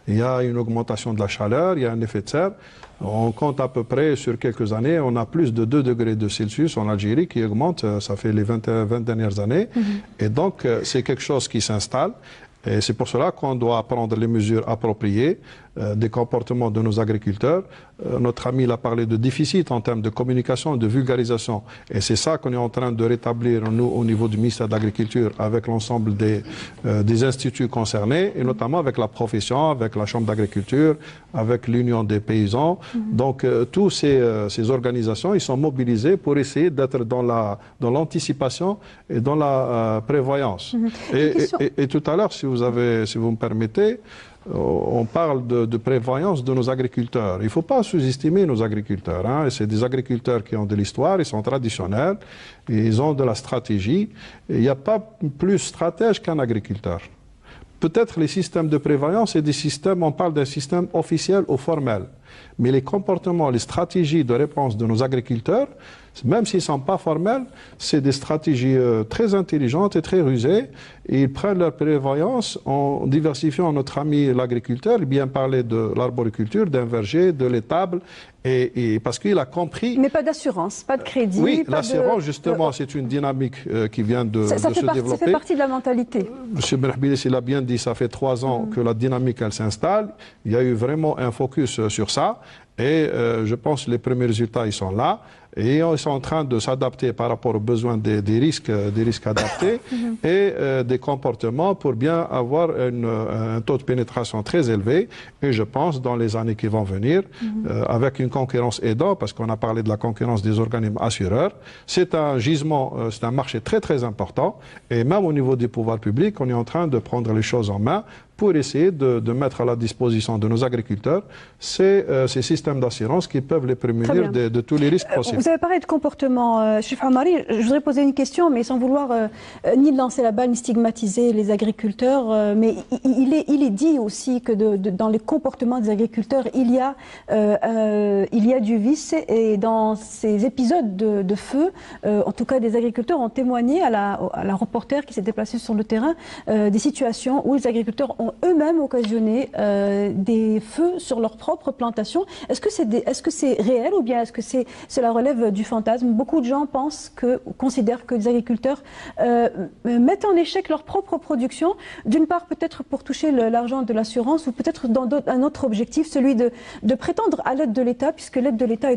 Il y a une augmentation de la chaleur, il y a un effet de serre. On compte à peu près sur quelques années, on a plus de 2 degrés de Celsius en Algérie qui augmente, ça fait les 20 dernières années. Et donc, c'est quelque chose qui s'installe. Et c'est pour cela qu'on doit prendre les mesures appropriées des comportements de nos agriculteurs. Notre ami l'a parlé de déficit en termes de communication et de vulgarisation. Et c'est ça qu'on est en train de rétablir, nous, au niveau du ministère de l'Agriculture, avec l'ensemble des instituts concernés, et notamment avec la profession, avec la Chambre d'agriculture, avec l'Union des paysans. Donc, tous ces organisations, ils sont mobilisés pour essayer d'être dans l'anticipation et dans la prévoyance. Et tout à l'heure, si vous me permettez, on parle de prévoyance de nos agriculteurs. Il ne faut pas sous-estimer nos agriculteurs. Hein. C'est des agriculteurs qui ont de l'histoire, ils sont traditionnels, ils ont de la stratégie. Il n'y a pas plus stratège qu'un agriculteur. Peut-être les systèmes de prévoyance, c'est des systèmes, on parle d'un système officiel ou formel. Mais les comportements, les stratégies de réponse de nos agriculteurs, même s'ils ne sont pas formels, c'est des stratégies très intelligentes et très rusées. Et ils prennent leur prévoyance en diversifiant notre ami l'agriculteur. Il bien parler de l'arboriculture, d'un verger, de l'étable, et parce qu'il a compris... Mais pas d'assurance, pas de crédit. Oui, l'assurance, justement, c'est une dynamique qui vient de se développer. Ça fait partie de la mentalité. M. Benhabiles, il a bien dit, ça fait 3 ans que la dynamique, elle s'installe. Il y a eu vraiment un focus sur ça. Et je pense que les premiers résultats, ils sont là. Et ils sont en train de s'adapter par rapport aux besoins des risques adaptés et des comportements pour bien avoir un taux de pénétration très élevé. Et je pense, dans les années qui vont venir, avec une concurrence aidant, parce qu'on a parlé de la concurrence des organismes assureurs, c'est un gisement, c'est un marché très très important. Et même au niveau des pouvoirs publics, on est en train de prendre les choses en main pour essayer de mettre à la disposition de nos agriculteurs ces systèmes d'assurance qui peuvent les prémunir de tous les risques possibles. Vous avez parlé de comportement, Chef Hamari. Je voudrais poser une question, mais sans vouloir ni lancer la balle, ni stigmatiser les agriculteurs. Mais il est dit aussi que dans les comportements des agriculteurs, il y a du vice. Et dans ces épisodes de feu, en tout cas, des agriculteurs ont témoigné à la reporter qui s'est déplacée sur le terrain des situations où les agriculteurs ont eux-mêmes occasionné des feux sur leur propre plantation. Est-ce que c'est réel ou bien est-ce que cela relève du fantasme? Beaucoup de gens considèrent que les agriculteurs mettent en échec leur propre production, d'une part peut-être pour toucher l'argent de l'assurance ou peut-être dans un autre objectif, celui de prétendre à l'aide de l'État, puisque la main de l'État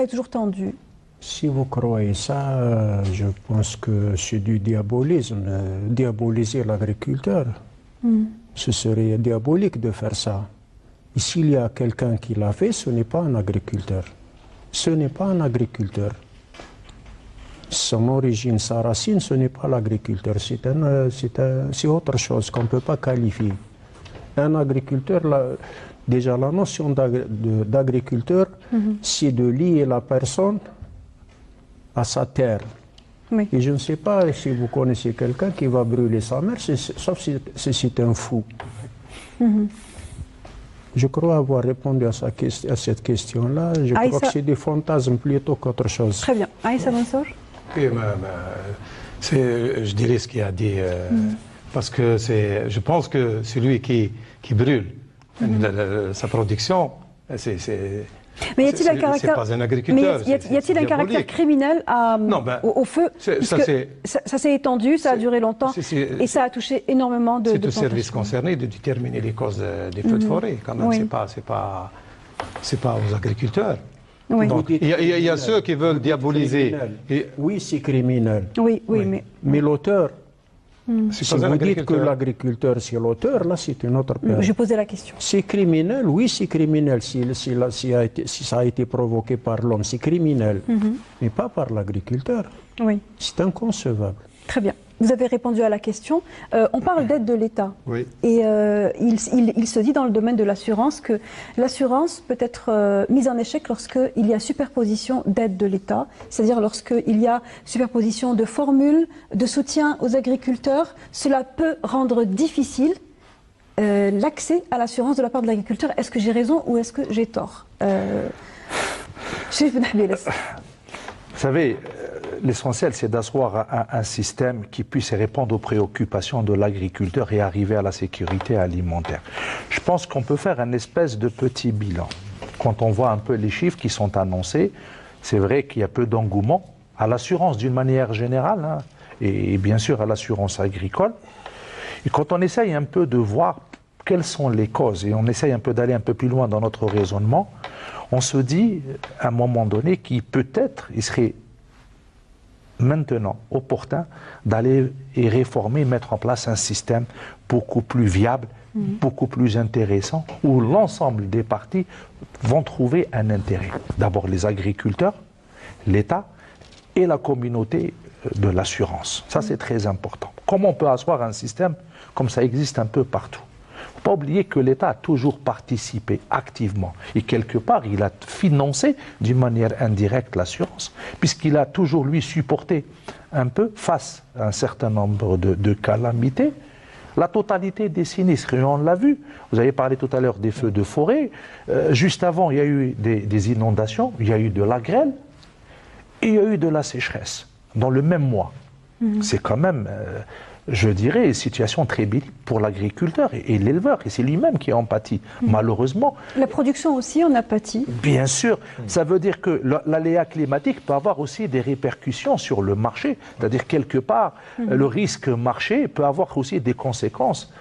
est toujours tendue. Si vous croyez ça, je pense que c'est du diabolisme, diaboliser l'agriculteur. Ce serait diabolique de faire ça. Et s'il y a quelqu'un qui l'a fait, ce n'est pas un agriculteur. Ce n'est pas un agriculteur. Son origine, sa racine, ce n'est pas l'agriculteur. C'est autre chose qu'on ne peut pas qualifier. Un agriculteur, déjà la notion d'agriculteur, c'est de lier la personne à sa terre. Oui. Et je ne sais pas si vous connaissez quelqu'un qui va brûler sa mère, sauf si c'est un fou. Je crois avoir répondu à cette question-là. Je crois que c'est des fantasmes plutôt qu'autre chose. Très bien. Aïssa Mansour. Je dirais ce qu'il a dit, parce que je pense que celui qui brûle Sa production, mais y a-t-il un caractère, pas un agriculteur, y a-t-il un caractère criminel au feu? Ça s'est étendu, ça a duré longtemps et ça a touché énormément de plantations. C'est au service concerné de déterminer les causes des feux de forêt. Quand même, c'est pas aux agriculteurs. Oui. Donc, il y a ceux qui veulent diaboliser. Oui, c'est criminel. Oui, mais l'auteur. Si vous dites que l'agriculteur c'est l'auteur, là c'est une autre période. Je posais la question. C'est criminel, oui c'est criminel. Si ça a été provoqué par l'homme, c'est criminel. Mais pas par l'agriculteur. Oui. C'est inconcevable. Très bien. Vous avez répondu à la question. On parle d'aide de l'État. Oui. Et il se dit dans le domaine de l'assurance que l'assurance peut être mise en échec lorsqu'il y a superposition d'aide de l'État, c'est-à-dire lorsqu'il y a superposition de formules de soutien aux agriculteurs. Cela peut rendre difficile l'accès à l'assurance de la part de l'agriculteur. Est-ce que j'ai raison ou est-ce que j'ai tort? Vous savez, l'essentiel, c'est d'asseoir un système qui puisse répondre aux préoccupations de l'agriculteur et arriver à la sécurité alimentaire. Je pense qu'on peut faire un espèce de petit bilan. Quand on voit un peu les chiffres qui sont annoncés, c'est vrai qu'il y a peu d'engouement à l'assurance d'une manière générale, hein, et bien sûr à l'assurance agricole. Et quand on essaye un peu de voir quelles sont les causes, et on essaye un peu d'aller un peu plus loin dans notre raisonnement, on se dit, à un moment donné, qu'il peut-être, il serait maintenant opportun d'aller et réformer, mettre en place un système beaucoup plus viable, beaucoup plus intéressant, où l'ensemble des parties vont trouver un intérêt. D'abord les agriculteurs, l'État et la communauté de l'assurance. Ça, c'est très important. Comment on peut asseoir un système comme ça existe un peu partout? Il ne faut pas oublier que l'État a toujours participé activement et quelque part il a financé d'une manière indirecte l'assurance puisqu'il a toujours lui supporté un peu face à un certain nombre de calamités la totalité des sinistres et on l'a vu. Vous avez parlé tout à l'heure des feux de forêt. Juste avant il y a eu des inondations, il y a eu de la grêle et il y a eu de la sécheresse dans le même mois. C'est quand même... je dirais, une situation très bénigne pour l'agriculteur et l'éleveur, et c'est lui-même qui en pâtit, malheureusement. La production aussi en a pâti. Bien sûr, ça veut dire que l'aléa climatique peut avoir aussi des répercussions sur le marché, c'est-à-dire quelque part, le risque marché peut avoir aussi des conséquences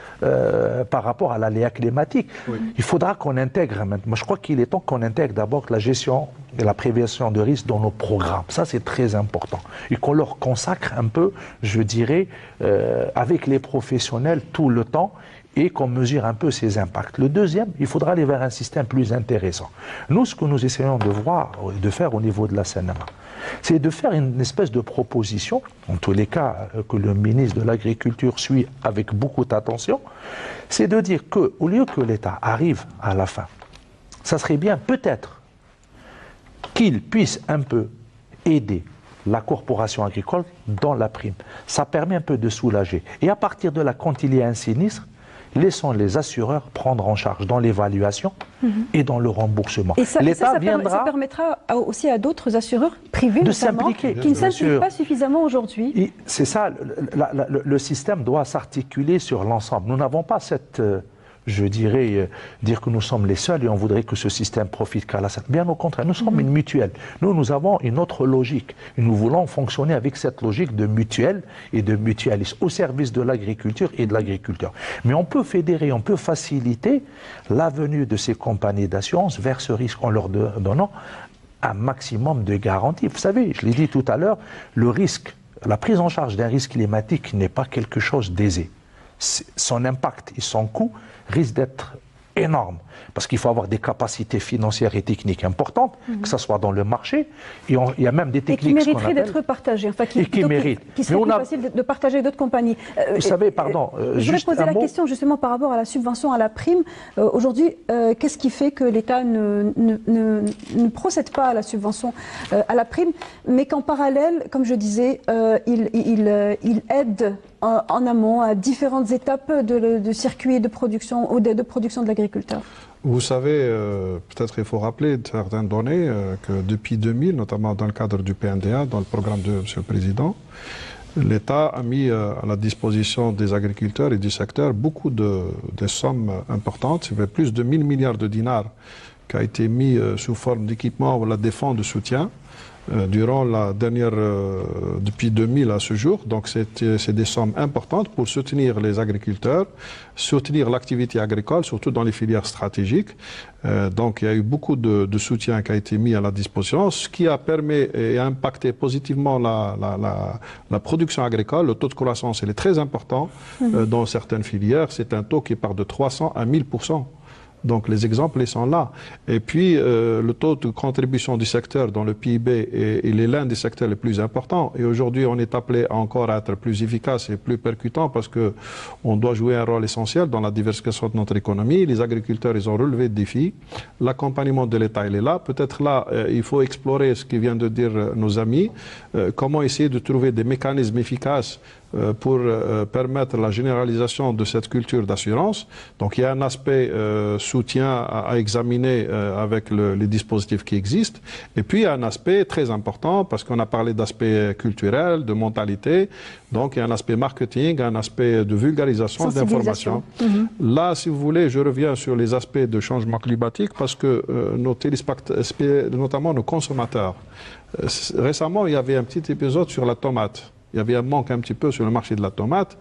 par rapport à l'aléa climatique. Oui. Il faudra qu'on intègre maintenant, moi je crois qu'il est temps qu'on intègre d'abord la gestion et la prévention de risques dans nos programmes, ça c'est très important, et qu'on leur consacre un peu, je dirais, avec les professionnels tout le temps et qu'on mesure un peu ses impacts. Le deuxième, il faudra aller vers un système plus intéressant. Nous, ce que nous essayons de faire au niveau de la CNMA, c'est de faire une espèce de proposition, en tous les cas que le ministre de l'Agriculture suit avec beaucoup d'attention, c'est de dire qu'au lieu que l'État arrive à la fin, ça serait bien peut-être qu'il puisse un peu aider la corporation agricole dans la prime. Ça permet un peu de soulager. Et à partir de là, quand il y a un sinistre, laissons les assureurs prendre en charge dans l'évaluation et dans le remboursement. Et ça permettra aussi à d'autres assureurs privés de notamment, qui ne s'impliquent pas suffisamment aujourd'hui. C'est ça, le système doit s'articuler sur l'ensemble. Nous n'avons pas cette... je dirais, dire que nous sommes les seuls et on voudrait que ce système profite qu'à la scène. Bien au contraire, nous sommes une mutuelle. Nous avons une autre logique. Et nous voulons fonctionner avec cette logique de mutuelle et de mutualisme au service de l'agriculture et de l'agriculteur. Mais on peut fédérer, on peut faciliter la venue de ces compagnies d'assurance vers ce risque en leur donnant un maximum de garanties. Vous savez, je l'ai dit tout à l'heure, le risque, la prise en charge d'un risque climatique n'est pas quelque chose d'aisé. Son impact et son coût risque d'être énorme, parce qu'il faut avoir des capacités financières et techniques importantes, que ce soit dans le marché, et il y a même des techniques... Et qui mériteraient d'être partagées, enfin, qui serait plus facile de partager d'autres compagnies. Vous savez, pardon... je voulais poser la question justement par rapport à la subvention à la prime. Aujourd'hui, qu'est-ce qui fait que l'État ne procède pas à la subvention à la prime, mais qu'en parallèle, comme je disais, il aide en amont à différentes étapes de circuit de production ou de production de l'agriculteur? Vous savez, peut-être il faut rappeler certaines données que depuis 2000, notamment dans le cadre du PNDA, dans le programme de M. le Président, L'État a mis à la disposition des agriculteurs et du secteur beaucoup de sommes importantes. Il y avait plus de 1000 milliards de dinars qui a été mis sous forme d'équipement à des fonds de soutien durant la dernière, depuis 2000 à ce jour. Donc c'est des sommes importantes pour soutenir les agriculteurs, soutenir l'activité agricole, surtout dans les filières stratégiques. Donc il y a eu beaucoup de soutien qui a été mis à la disposition, ce qui a permis et a impacté positivement la production agricole. Le taux de croissance il est très important dans certaines filières. C'est un taux qui part de 300 à 1000%. Donc les exemples ils sont là. Et puis le taux de contribution du secteur dans le PIB, il est l'un des secteurs les plus importants. Et aujourd'hui on est appelé encore à être plus efficace et plus percutant parce qu'on doit jouer un rôle essentiel dans la diversification de notre économie. Les agriculteurs ils ont relevé le défi. L'accompagnement de l'État il est là. Peut-être là il faut explorer ce que viennent de dire nos amis. Comment essayer de trouver des mécanismes efficaces pour permettre la généralisation de cette culture d'assurance. Donc il y a un aspect soutien à examiner avec les dispositifs qui existent. Et puis il y a un aspect très important parce qu'on a parlé d'aspect culturel, de mentalité. Donc il y a un aspect marketing, un aspect de vulgarisation, d'information. Là, si vous voulez, je reviens sur les aspects de changement climatique parce que nos téléspectateurs, notamment nos consommateurs, récemment il y avait un petit épisode sur la tomate. Il y avait un manque un petit peu sur le marché de la tomate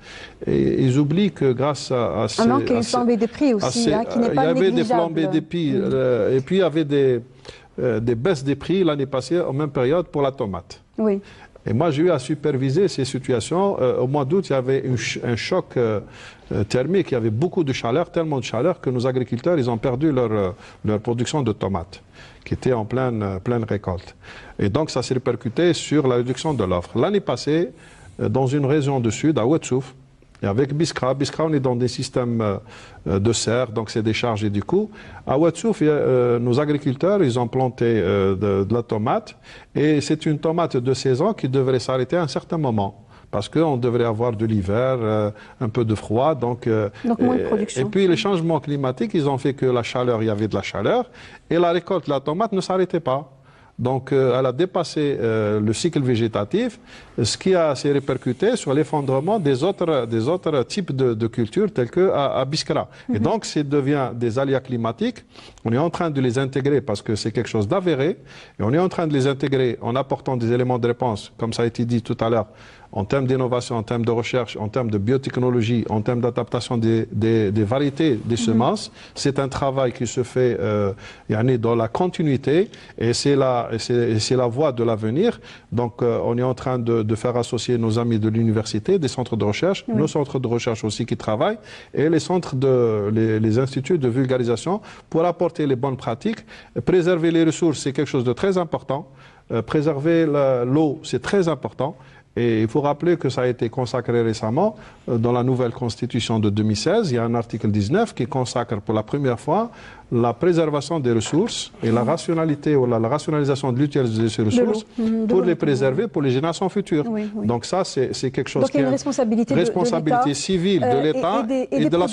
et ils oublient que grâce à ces... Un manque et une flambée des prix aussi, qui n'est pas négligeable. Il y avait des flambées des prix et puis il y avait des baisses des prix l'année passée en même période pour la tomate. Oui. Et moi, j'ai eu à superviser ces situations. Au mois d'août, il y avait un choc thermique, il y avait beaucoup de chaleur, tellement de chaleur que nos agriculteurs, ils ont perdu leur production de tomates, qui était en pleine récolte. Et donc, ça s'est répercuté sur la réduction de l'offre. L'année passée, dans une région du sud, à Ouadsouf, et avec Biskra, on est dans des systèmes de serre, donc c'est des charges et du coup. À Ouadsouf, nos agriculteurs, ils ont planté de la tomate, et c'est une tomate de saison qui devrait s'arrêter à un certain moment. Parce qu'on devrait avoir de l'hiver, un peu de froid, donc moins de production. Et puis les changements climatiques, ils ont fait que la chaleur, il y avait de la chaleur, et la récolte de la tomate ne s'arrêtait pas. Donc elle a dépassé le cycle végétatif, ce qui s'est répercuté sur l'effondrement des autres types de cultures tels qu'à Biskra. Et donc ça devient des aléas climatiques. On est en train de les intégrer parce que c'est quelque chose d'avéré, et on est en train de les intégrer en apportant des éléments de réponse, comme ça a été dit tout à l'heure, en termes d'innovation, en termes de recherche, en termes de biotechnologie, en termes d'adaptation des variétés des semences. C'est un travail qui se fait dans la continuité et c'est la voie de l'avenir. Donc on est en train de faire associer nos amis de l'université, des centres de recherche, nos centres de recherche aussi qui travaillent et les centres les instituts de vulgarisation pour apporter les bonnes pratiques. Préserver les ressources, c'est quelque chose de très important. Préserver l'eau, c'est très important. Et il faut rappeler que ça a été consacré récemment dans la nouvelle constitution de 2016. Il y a un article 19 qui consacre pour la première fois la préservation des ressources et la rationalité ou la rationalisation de l'utilisation de ces ressources pour les préserver pour les générations futures. Oui, oui. Donc ça, c'est quelque chose qui est une responsabilité civile de l'État et de la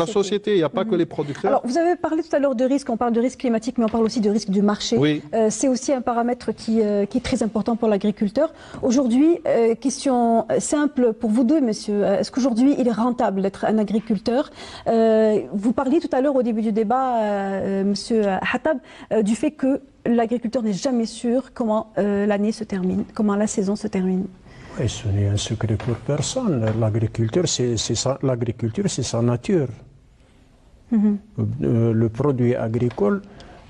société. Il n'y a pas que les producteurs. Alors, vous avez parlé tout à l'heure de risque. On parle de risque climatique, mais on parle aussi de risque du marché. Oui. C'est aussi un paramètre qui est très important pour l'agriculteur. Aujourd'hui, question simple pour vous deux, monsieur. Est-ce qu'aujourd'hui, il est rentable d'être un agriculteur? Vous parliez tout à l'heure au début du débat, monsieur Hattab, du fait que l'agriculteur n'est jamais sûr comment l'année se termine, comment la saison se termine. Oui, ce n'est un secret pour personne. L'agriculture, c'est sa nature. Le produit agricole,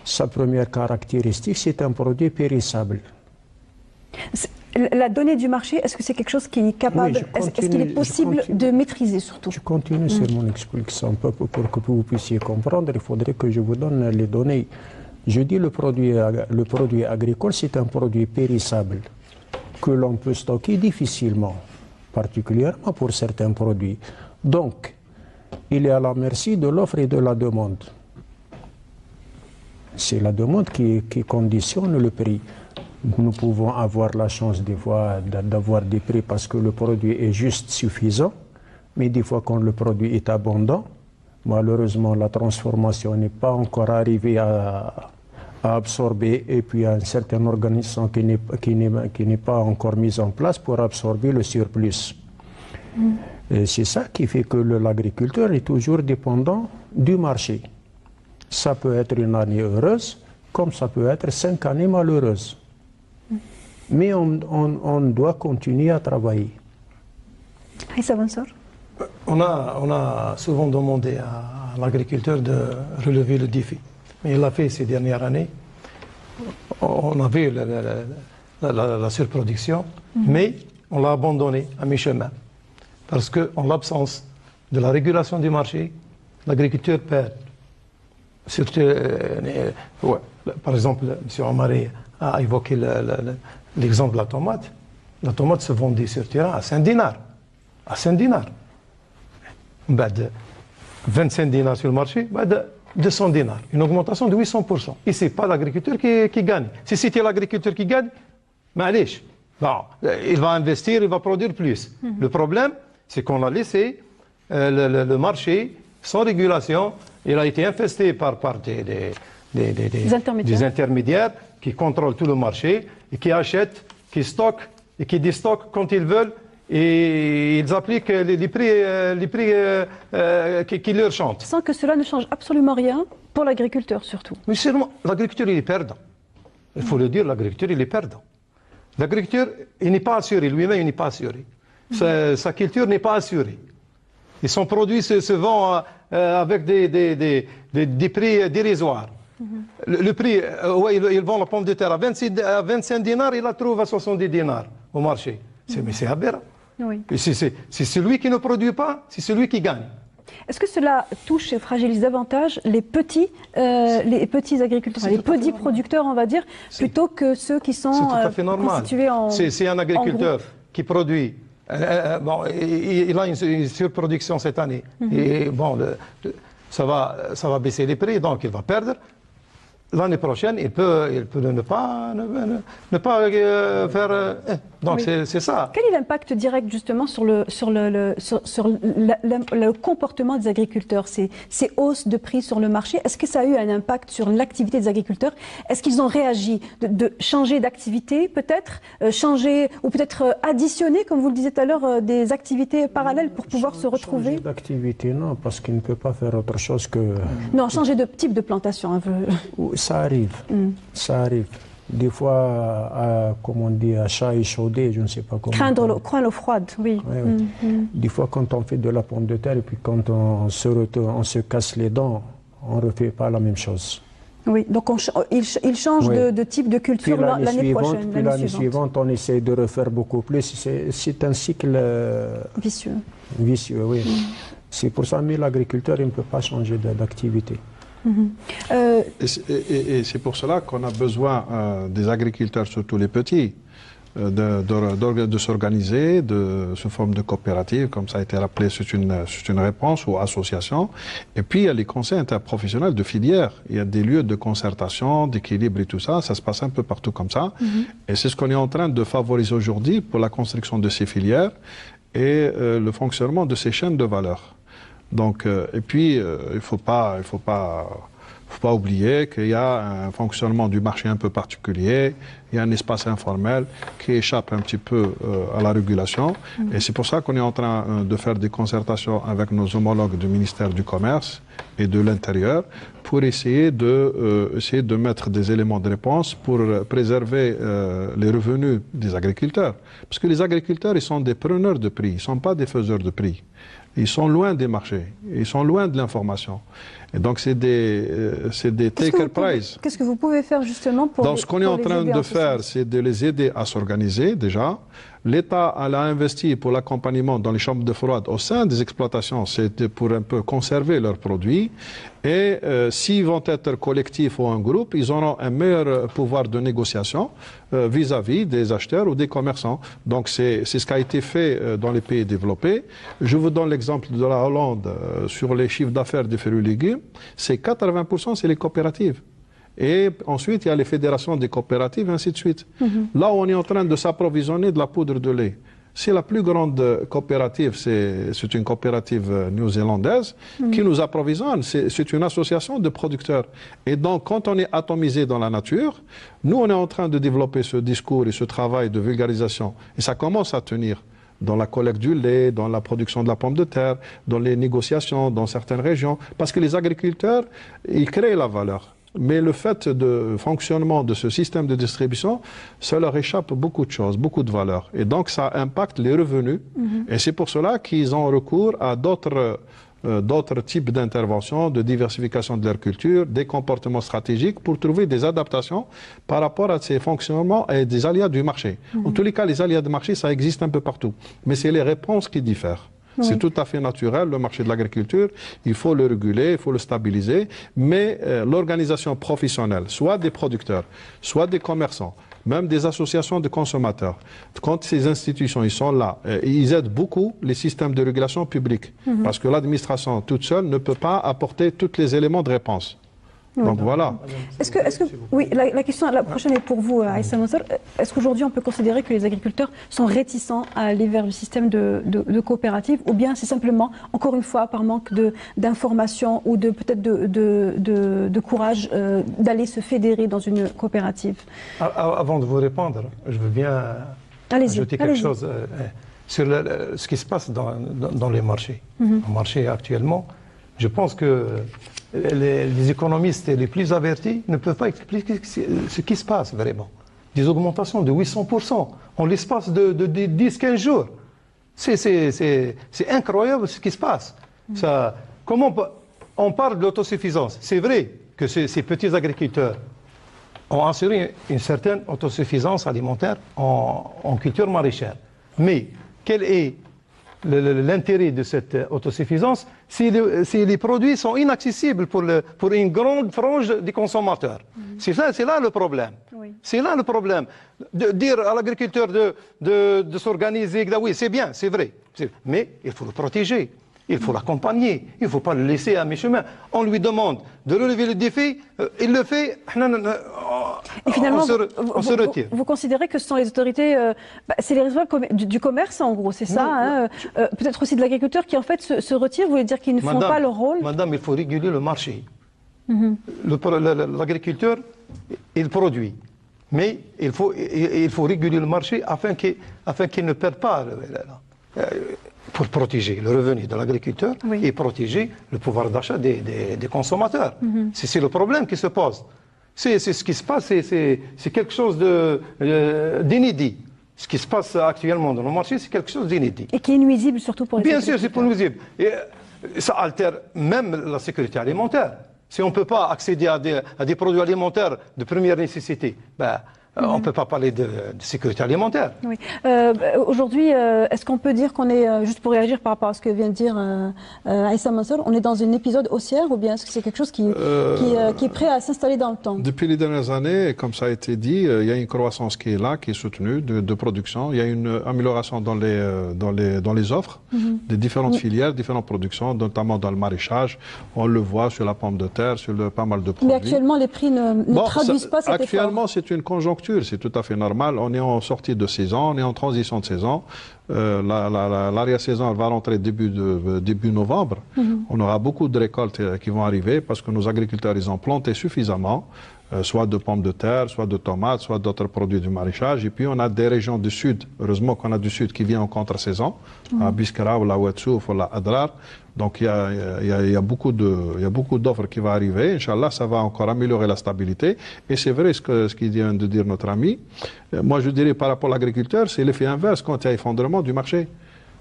sa première caractéristique, c'est un produit périssable. La donnée du marché, est-ce que c'est quelque chose qui est capable, est-ce qu'il est possible de maîtriser surtout? Je continue sur mon explication pour que vous puissiez comprendre. Il faudrait que je vous donne les données. Je dis le produit agricole, c'est un produit périssable que l'on peut stocker difficilement, particulièrement pour certains produits. Donc, il est à la merci de l'offre et de la demande. C'est la demande qui conditionne le prix. Nous pouvons avoir la chance des fois d'avoir des prix parce que le produit est juste suffisant, mais des fois quand le produit est abondant, malheureusement la transformation n'est pas encore arrivée à à absorber, et puis il y a une certaine organisation qui n'est pas encore mise en place pour absorber le surplus. Et c'est ça qui fait que l'agriculteur est toujours dépendant du marché. Ça peut être une année heureuse, comme ça peut être 5 années malheureuses. Mais on doit continuer à travailler. On a souvent demandé à l'agriculteur de relever le défi. Mais il l'a fait ces dernières années. On avait la surproduction, mais on l'a abandonné à mi-chemin. Parce qu'en l'absence de la régulation du marché, l'agriculteur perd. Surtout, par exemple, M. Omari a évoqué l'exemple de la tomate. La tomate se vendait sur terrain à 5 dinars. À 5 dinars. 25 dinars sur le marché, 200 dinars. Une augmentation de 800%. Et ce n'est pas l'agriculteur qui gagne. Si c'était l'agriculteur qui gagne, il va investir, il va produire plus. Le problème, c'est qu'on a laissé le marché sans régulation. Il a été infesté par des intermédiaires qui contrôlent tout le marché et qui achètent, qui stockent et qui déstockent quand ils veulent. Et ils appliquent les prix qui leur chantent. Sans que cela ne change absolument rien pour l'agriculteur surtout. Mais seulement, l'agriculteur, il est perdant. Il faut le dire, l'agriculteur, il est perdant. L'agriculteur, il n'est pas assuré, lui-même, il n'est pas assuré. Sa culture n'est pas assurée. Et son produit se vend avec des prix dérisoires. Le prix, ils vendent la pomme de terre à 25 dinars, il la trouve à 70 dinars au marché. Mais c'est aberrant. Oui. C'est celui qui ne produit pas, c'est celui qui gagne. Est-ce que cela touche et fragilise davantage les petits agriculteurs, les petits producteurs, on va dire, plutôt que ceux qui sont constitués en C'est un agriculteur qui produit. Il a une surproduction cette année. Et ça va baisser les prix, donc il va perdre. L'année prochaine, il peut ne pas faire. Donc oui. C'est ça. Quel est l'impact direct justement sur le comportement des agriculteurs, ces hausses de prix sur le marché? Est-ce que ça a eu un impact sur l'activité des agriculteurs? Est-ce qu'ils ont réagi de changer d'activité peut-être, changer ou peut-être additionner, comme vous le disiez tout à l'heure, des activités parallèles pour pouvoir se retrouver? Changer d'activité, non, parce qu'il ne peut pas faire autre chose que. Non, changer de type de plantation un peu. Ça arrive, ça arrive. Des fois, comme on dit, à chat échaudé, je ne sais pas comment. Craindre l'eau froide, oui. Des fois, quand on fait de la pomme de terre et puis quand on se casse les dents, on ne refait pas la même chose. Oui, donc il change de type de culture l'année prochaine. Puis l'année suivante, on essaie de refaire beaucoup plus. C'est un cycle vicieux. Vicieux, oui. C'est pour ça que l'agriculteur ne peut pas changer d'activité. Et c'est pour cela qu'on a besoin des agriculteurs, surtout les petits, de s'organiser sous forme de coopérative, comme ça a été rappelé, c'est une réponse ou association. Et puis il y a les conseils interprofessionnels de filières. Il y a des lieux de concertation, d'équilibre et tout ça. Ça se passe un peu partout comme ça. Et c'est ce qu'on est en train de favoriser aujourd'hui pour la construction de ces filières et le fonctionnement de ces chaînes de valeur. Donc, et puis, il faut pas oublier qu'il y a un fonctionnement du marché un peu particulier, il y a un espace informel qui échappe un petit peu à la régulation. Et c'est pour ça qu'on est en train de faire des concertations avec nos homologues du ministère du Commerce et de l'Intérieur pour essayer de mettre des éléments de réponse pour préserver les revenus des agriculteurs. Parce que les agriculteurs, ils sont des preneurs de prix, ils ne sont pas des faiseurs de prix. Ils sont loin des marchés, ils sont loin de l'information. Et donc, c'est des taker prize. Qu'est-ce que vous pouvez faire justement pour Donc, ce qu'on est en train de faire, c'est de les aider à s'organiser déjà. L'État a investi pour l'accompagnement dans les chambres de froide au sein des exploitations, c'est pour un peu conserver leurs produits. Et s'ils vont être collectifs ou en groupe, ils auront un meilleur pouvoir de négociation vis-à-vis des acheteurs ou des commerçants. Donc c'est ce qui a été fait dans les pays développés. Je vous donne l'exemple de la Hollande sur les chiffres d'affaires des fruits et légumes. C'est 80%, c'est les coopératives. Et ensuite, il y a les fédérations des coopératives, et ainsi de suite. Là où on est en train de s'approvisionner de la poudre de lait, C'est la plus grande coopérative, c'est une coopérative néo-zélandaise qui nous approvisionne. C'est une association de producteurs. Et donc, quand on est atomisé dans la nature, nous, on est en train de développer ce discours et ce travail de vulgarisation. Et ça commence à tenir dans la collecte du lait, dans la production de la pomme de terre, dans les négociations dans certaines régions. Parce que les agriculteurs, ils créent la valeur. Mais le fait de fonctionnement de ce système de distribution, ça leur échappe beaucoup de choses, beaucoup de valeurs. Et donc, ça impacte les revenus. Et c'est pour cela qu'ils ont recours à d'autres types d'interventions, de diversification de leur culture, des comportements stratégiques pour trouver des adaptations par rapport à ces fonctionnements et des aléas du marché. En tous les cas, les aléas de marché, ça existe un peu partout. Mais c'est les réponses qui diffèrent. Oui. C'est tout à fait naturel, le marché de l'agriculture, il faut le réguler, il faut le stabiliser, mais l'organisation professionnelle, soit des producteurs, soit des commerçants, même des associations de consommateurs, quand ces institutions ils sont là, ils aident beaucoup les systèmes de régulation publique, parce que l'administration toute seule ne peut pas apporter tous les éléments de réponse. Donc voilà. Oui, la question, la prochaine est pour vous, Aïssa Mansour. Est-ce qu'aujourd'hui on peut considérer que les agriculteurs sont réticents à aller vers le système de coopérative, ou bien c'est simplement, encore une fois, par manque d'information ou peut-être de courage d'aller se fédérer dans une coopérative? Avant de vous répondre, je veux bien ajouter quelque chose sur ce qui se passe dans les marchés. Au marché actuellement, je pense que les économistes les plus avertis ne peuvent pas expliquer ce qui se passe vraiment. Des augmentations de 800% en l'espace de 10-15 jours. C'est incroyable ce qui se passe. Comment on parle de l'autosuffisance? C'est vrai que ces petits agriculteurs ont assuré une certaine autosuffisance alimentaire en culture maraîchère. Mais quel est l'intérêt de cette autosuffisance si les produits sont inaccessibles pour une grande frange des consommateurs? C'est là le problème. Oui. C'est là le problème. De dire à l'agriculteur de s'organiser, oui, c'est bien, c'est vrai. Mais il faut le protéger. Il faut l'accompagner, il ne faut pas le laisser à mi-chemin. On lui demande de relever le défi, il le fait, et finalement, on se retire. Vous considérez que ce sont les autorités, c'est les responsables du commerce en gros, c'est ça, peut-être aussi de l'agriculteur qui en fait se retire, vous voulez dire qu'ils ne font pas leur rôle? Madame, il faut réguler le marché. L'agriculteur, il produit, mais il faut réguler le marché afin qu'il ne perde pas pour protéger le revenu de l'agriculteur et protéger le pouvoir d'achat des consommateurs. C'est le problème qui se pose. C'est ce qui se passe, c'est quelque chose d'inédit. Ce qui se passe actuellement dans le marché, c'est quelque chose d'inédit. Et qui est nuisible surtout pour les agriculteurs. Bien sûr, c'est nuisible. Et ça altère même la sécurité alimentaire. Si on ne peut pas accéder à des produits alimentaires de première nécessité, on ne peut pas parler de sécurité alimentaire. Oui. Aujourd'hui, est-ce qu'on peut dire qu'on est, juste pour réagir par rapport à ce que vient de dire Aïssa Mansour, on est dans un épisode haussière ou bien est-ce que c'est quelque chose qui est prêt à s'installer dans le temps? Depuis les dernières années, comme ça a été dit, il y a une croissance qui est là, qui est soutenue de production. Il y a une amélioration dans les offres des différentes filières, différentes productions, notamment dans le maraîchage. On le voit sur la pomme de terre, sur pas mal de produits. Mais actuellement, les prix ne traduisent pas cet effort. Actuellement, c'est une conjoncture. C'est tout à fait normal. On est en sortie de saison, on est en transition de saison. L'arrière-saison va rentrer début novembre. On aura beaucoup de récoltes qui vont arriver parce que nos agriculteurs, ils ont planté suffisamment, soit de pommes de terre, soit de tomates, soit d'autres produits du maraîchage. Et puis on a des régions du sud, heureusement qu'on a du sud qui vient en contre-saison, à Biskra ou la Ouetsouf ou la Adrar. Donc il y a beaucoup d'offres qui vont arriver. Inch'Allah, ça va encore améliorer la stabilité. Et c'est vrai ce qu'il vient de dire notre ami. Moi, je dirais par rapport à l'agriculteur, c'est l'effet inverse quand il y a effondrement du marché,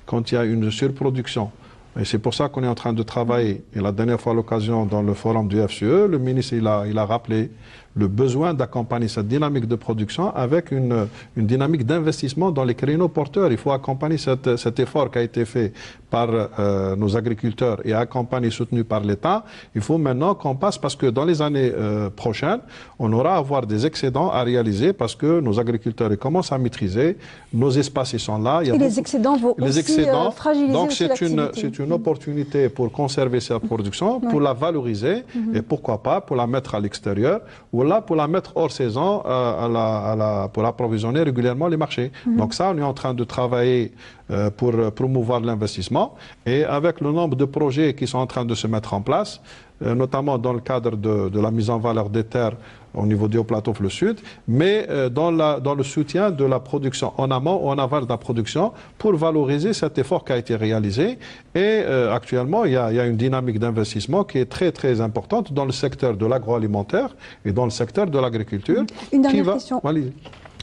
quand il y a une surproduction. Et c'est pour ça qu'on est en train de travailler. Et la dernière fois, à l'occasion, dans le forum du FCE, le ministre il a rappelé le besoin d'accompagner cette dynamique de production avec une dynamique d'investissement dans les créneaux porteurs. Il faut accompagner cet effort qui a été fait par nos agriculteurs et accompagné, soutenu par l'État. Il faut maintenant qu'on passe, parce que dans les années prochaines, on aura à avoir des excédents à réaliser parce que nos agriculteurs ils commencent à maîtriser, nos espaces ils sont là. Les excédents vont aussi fragiliser donc l'activité. c'est une opportunité pour conserver cette production, pour la valoriser et pourquoi pas pour la mettre à l'extérieur ou pour la mettre hors saison, pour approvisionner régulièrement les marchés. Donc ça, on est en train de travailler pour promouvoir l'investissement. Et avec le nombre de projets qui sont en train de se mettre en place, notamment dans le cadre de la mise en valeur des terres au niveau du Haut-Plateau le Sud, mais dans le soutien de la production en amont ou en aval de la production pour valoriser cet effort qui a été réalisé. Et actuellement, il y a une dynamique d'investissement qui est très très importante dans le secteur de l'agroalimentaire et dans le secteur de l'agriculture. Une dernière question.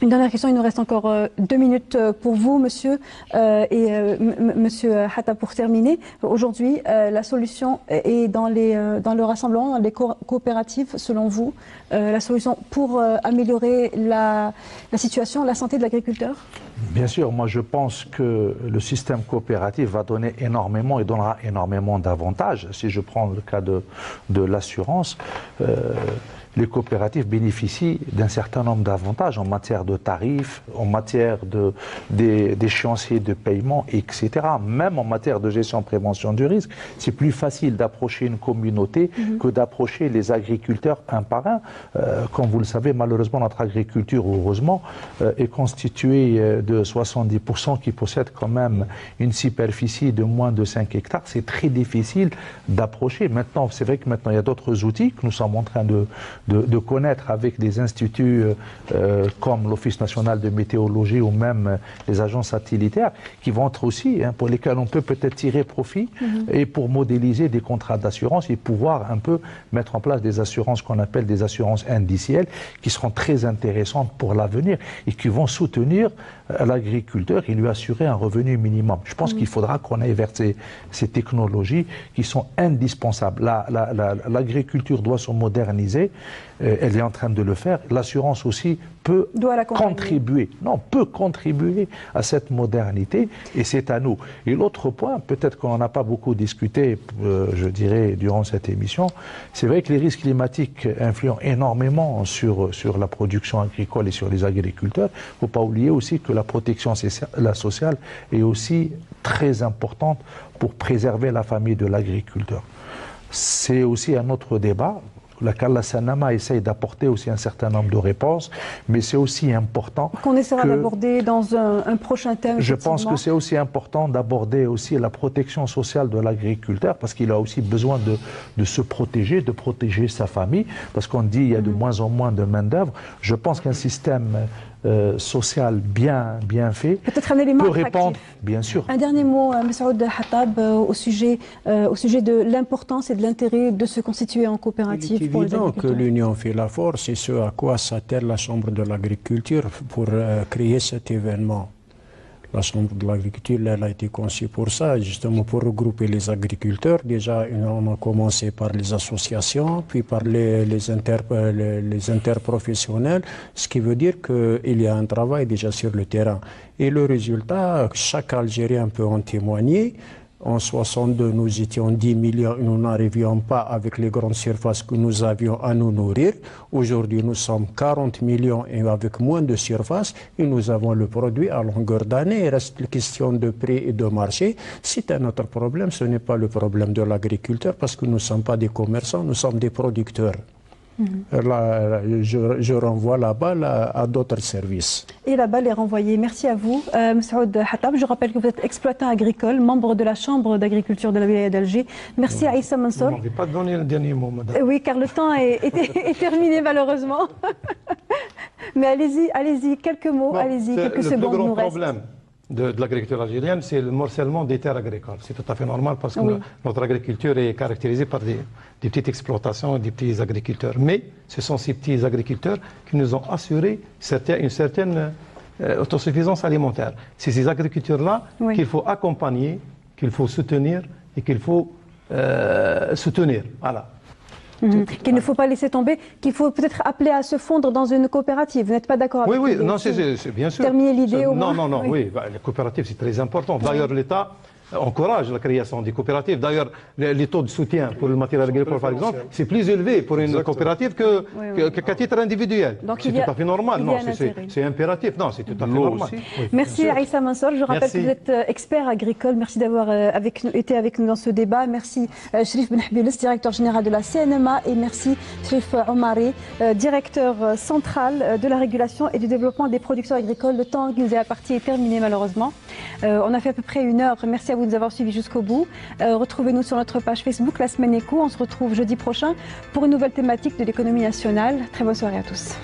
Une dernière question, il nous reste encore 2 minutes pour vous, monsieur, et monsieur Hattab, pour terminer. Aujourd'hui, la solution est dans le rassemblement, dans les coopératives, selon vous, la solution pour améliorer la situation, la santé de l'agriculteur? Bien sûr, moi je pense que le système coopératif va donner énormément et donnera énormément d'avantages. Si je prends le cas de l'assurance, les coopératives bénéficient d'un certain nombre d'avantages en matière de tarifs, en matière d'échéanciers de paiement, etc. Même en matière de gestion et prévention du risque, c'est plus facile d'approcher une communauté que d'approcher les agriculteurs un par un. Comme vous le savez, malheureusement, notre agriculture, heureusement, est constituée de 70% qui possèdent quand même une superficie de moins de 5 hectares. C'est très difficile d'approcher. Maintenant, c'est vrai que maintenant, il y a d'autres outils que nous sommes en train de connaître avec des instituts comme l'Office national de météorologie ou même les agences satellitaires qui vont être aussi, pour lesquels on peut peut-être tirer profit et pour modéliser des contrats d'assurance et pouvoir un peu mettre en place des assurances qu'on appelle des assurances indicielles qui seront très intéressantes pour l'avenir et qui vont soutenir l'agriculteur et lui assurer un revenu minimum. Je pense qu'il faudra qu'on aille vers ces technologies qui sont indispensables. L'agriculture doit se moderniser, elle est en train de le faire. L'assurance aussi peut contribuer à cette modernité et c'est à nous. Et l'autre point, peut-être qu'on n'en a pas beaucoup discuté, je dirais, durant cette émission, c'est vrai que les risques climatiques influent énormément sur la production agricole et sur les agriculteurs. Il ne faut pas oublier aussi que la protection sociale est aussi très importante pour préserver la famille de l'agriculteur. C'est aussi un autre débat. La Kalla Sanama essaye d'apporter aussi un certain nombre de réponses, mais c'est aussi important qu'on essaiera d'aborder dans un prochain thème. Je pense que c'est aussi important d'aborder aussi la protection sociale de l'agriculteur, parce qu'il a aussi besoin de se protéger, de protéger sa famille, parce qu'on dit qu'il y a de moins en moins de main-d'œuvre. Je pense qu'un système social bien fait peut-être un élément peut répondre, bien sûr. Un dernier mot, M. Hattab, au sujet de l'importance et de l'intérêt de se constituer en coopérative. Il est évident que l'union fait la force, et ce à quoi s'attelle la Chambre de l'agriculture pour créer cet événement. La Chambre de l'agriculture, elle a été conçue pour ça, justement pour regrouper les agriculteurs. Déjà, on a commencé par les associations, puis par les interprofessionnels, ce qui veut dire qu'il y a un travail déjà sur le terrain. Et le résultat, chaque Algérien peut en témoigner. En 62, nous étions 10 millions, nous n'arrivions pas avec les grandes surfaces que nous avions à nous nourrir. Aujourd'hui, nous sommes 40 millions et avec moins de surface, et nous avons le produit à longueur d'année. Il reste une question de prix et de marché. C'est un autre problème, ce n'est pas le problème de l'agriculteur, parce que nous ne sommes pas des commerçants, nous sommes des producteurs. Là, je renvoie la balle à d'autres services. Et la balle est renvoyée. Merci à vous, M. Hattab. Je rappelle que vous êtes exploitant agricole, membre de la Chambre d'agriculture de la Wilaya d'Alger. Merci à Issa Mansour. Vous ne m'avez pas donné le dernier mot, madame. Oui, car le temps est terminé malheureusement. Mais allez-y, quelques mots, allez-y, quelques secondes nous restent. Le plus grand problème de l'agriculture algérienne, c'est le morcellement des terres agricoles. C'est tout à fait normal parce que notre agriculture est caractérisée par des petites exploitations, des petits agriculteurs. Mais ce sont ces petits agriculteurs qui nous ont assuré une certaine autosuffisance alimentaire. C'est ces agriculteurs-là qu'il faut accompagner, qu'il faut soutenir et qu'il faut soutenir. Voilà. Qu'il ne faut pas laisser tomber, qu'il faut peut-être appeler à se fondre dans une coopérative. Vous n'êtes pas d'accord avec non, c'est bien sûr. Terminer l'idée au moins. Non, oui, les coopératives, c'est très important. D'ailleurs, l'État encourage la création des coopératives. D'ailleurs, les taux de soutien pour le matériel agricole, par exemple, c'est plus élevé pour une coopérative qu'à titre individuel. C'est tout à fait normal. Non, c'est impératif. Non, c'est tout à fait normal. Oui, merci Aïssa Mansour. Je rappelle que vous êtes expert agricole. Merci d'avoir été avec nous dans ce débat. Merci Cherif Benhaboulis, directeur général de la CNMA, et merci Cherif Omari, directeur central de la régulation et du développement des productions agricoles. Le temps qui nous est imparti est terminé malheureusement. On a fait à peu près 1 heure. Merci à vous de nous avoir suivis jusqu'au bout. Retrouvez-nous sur notre page Facebook, La Semaine Éco. On se retrouve jeudi prochain pour une nouvelle thématique de l'économie nationale. Très bonne soirée à tous.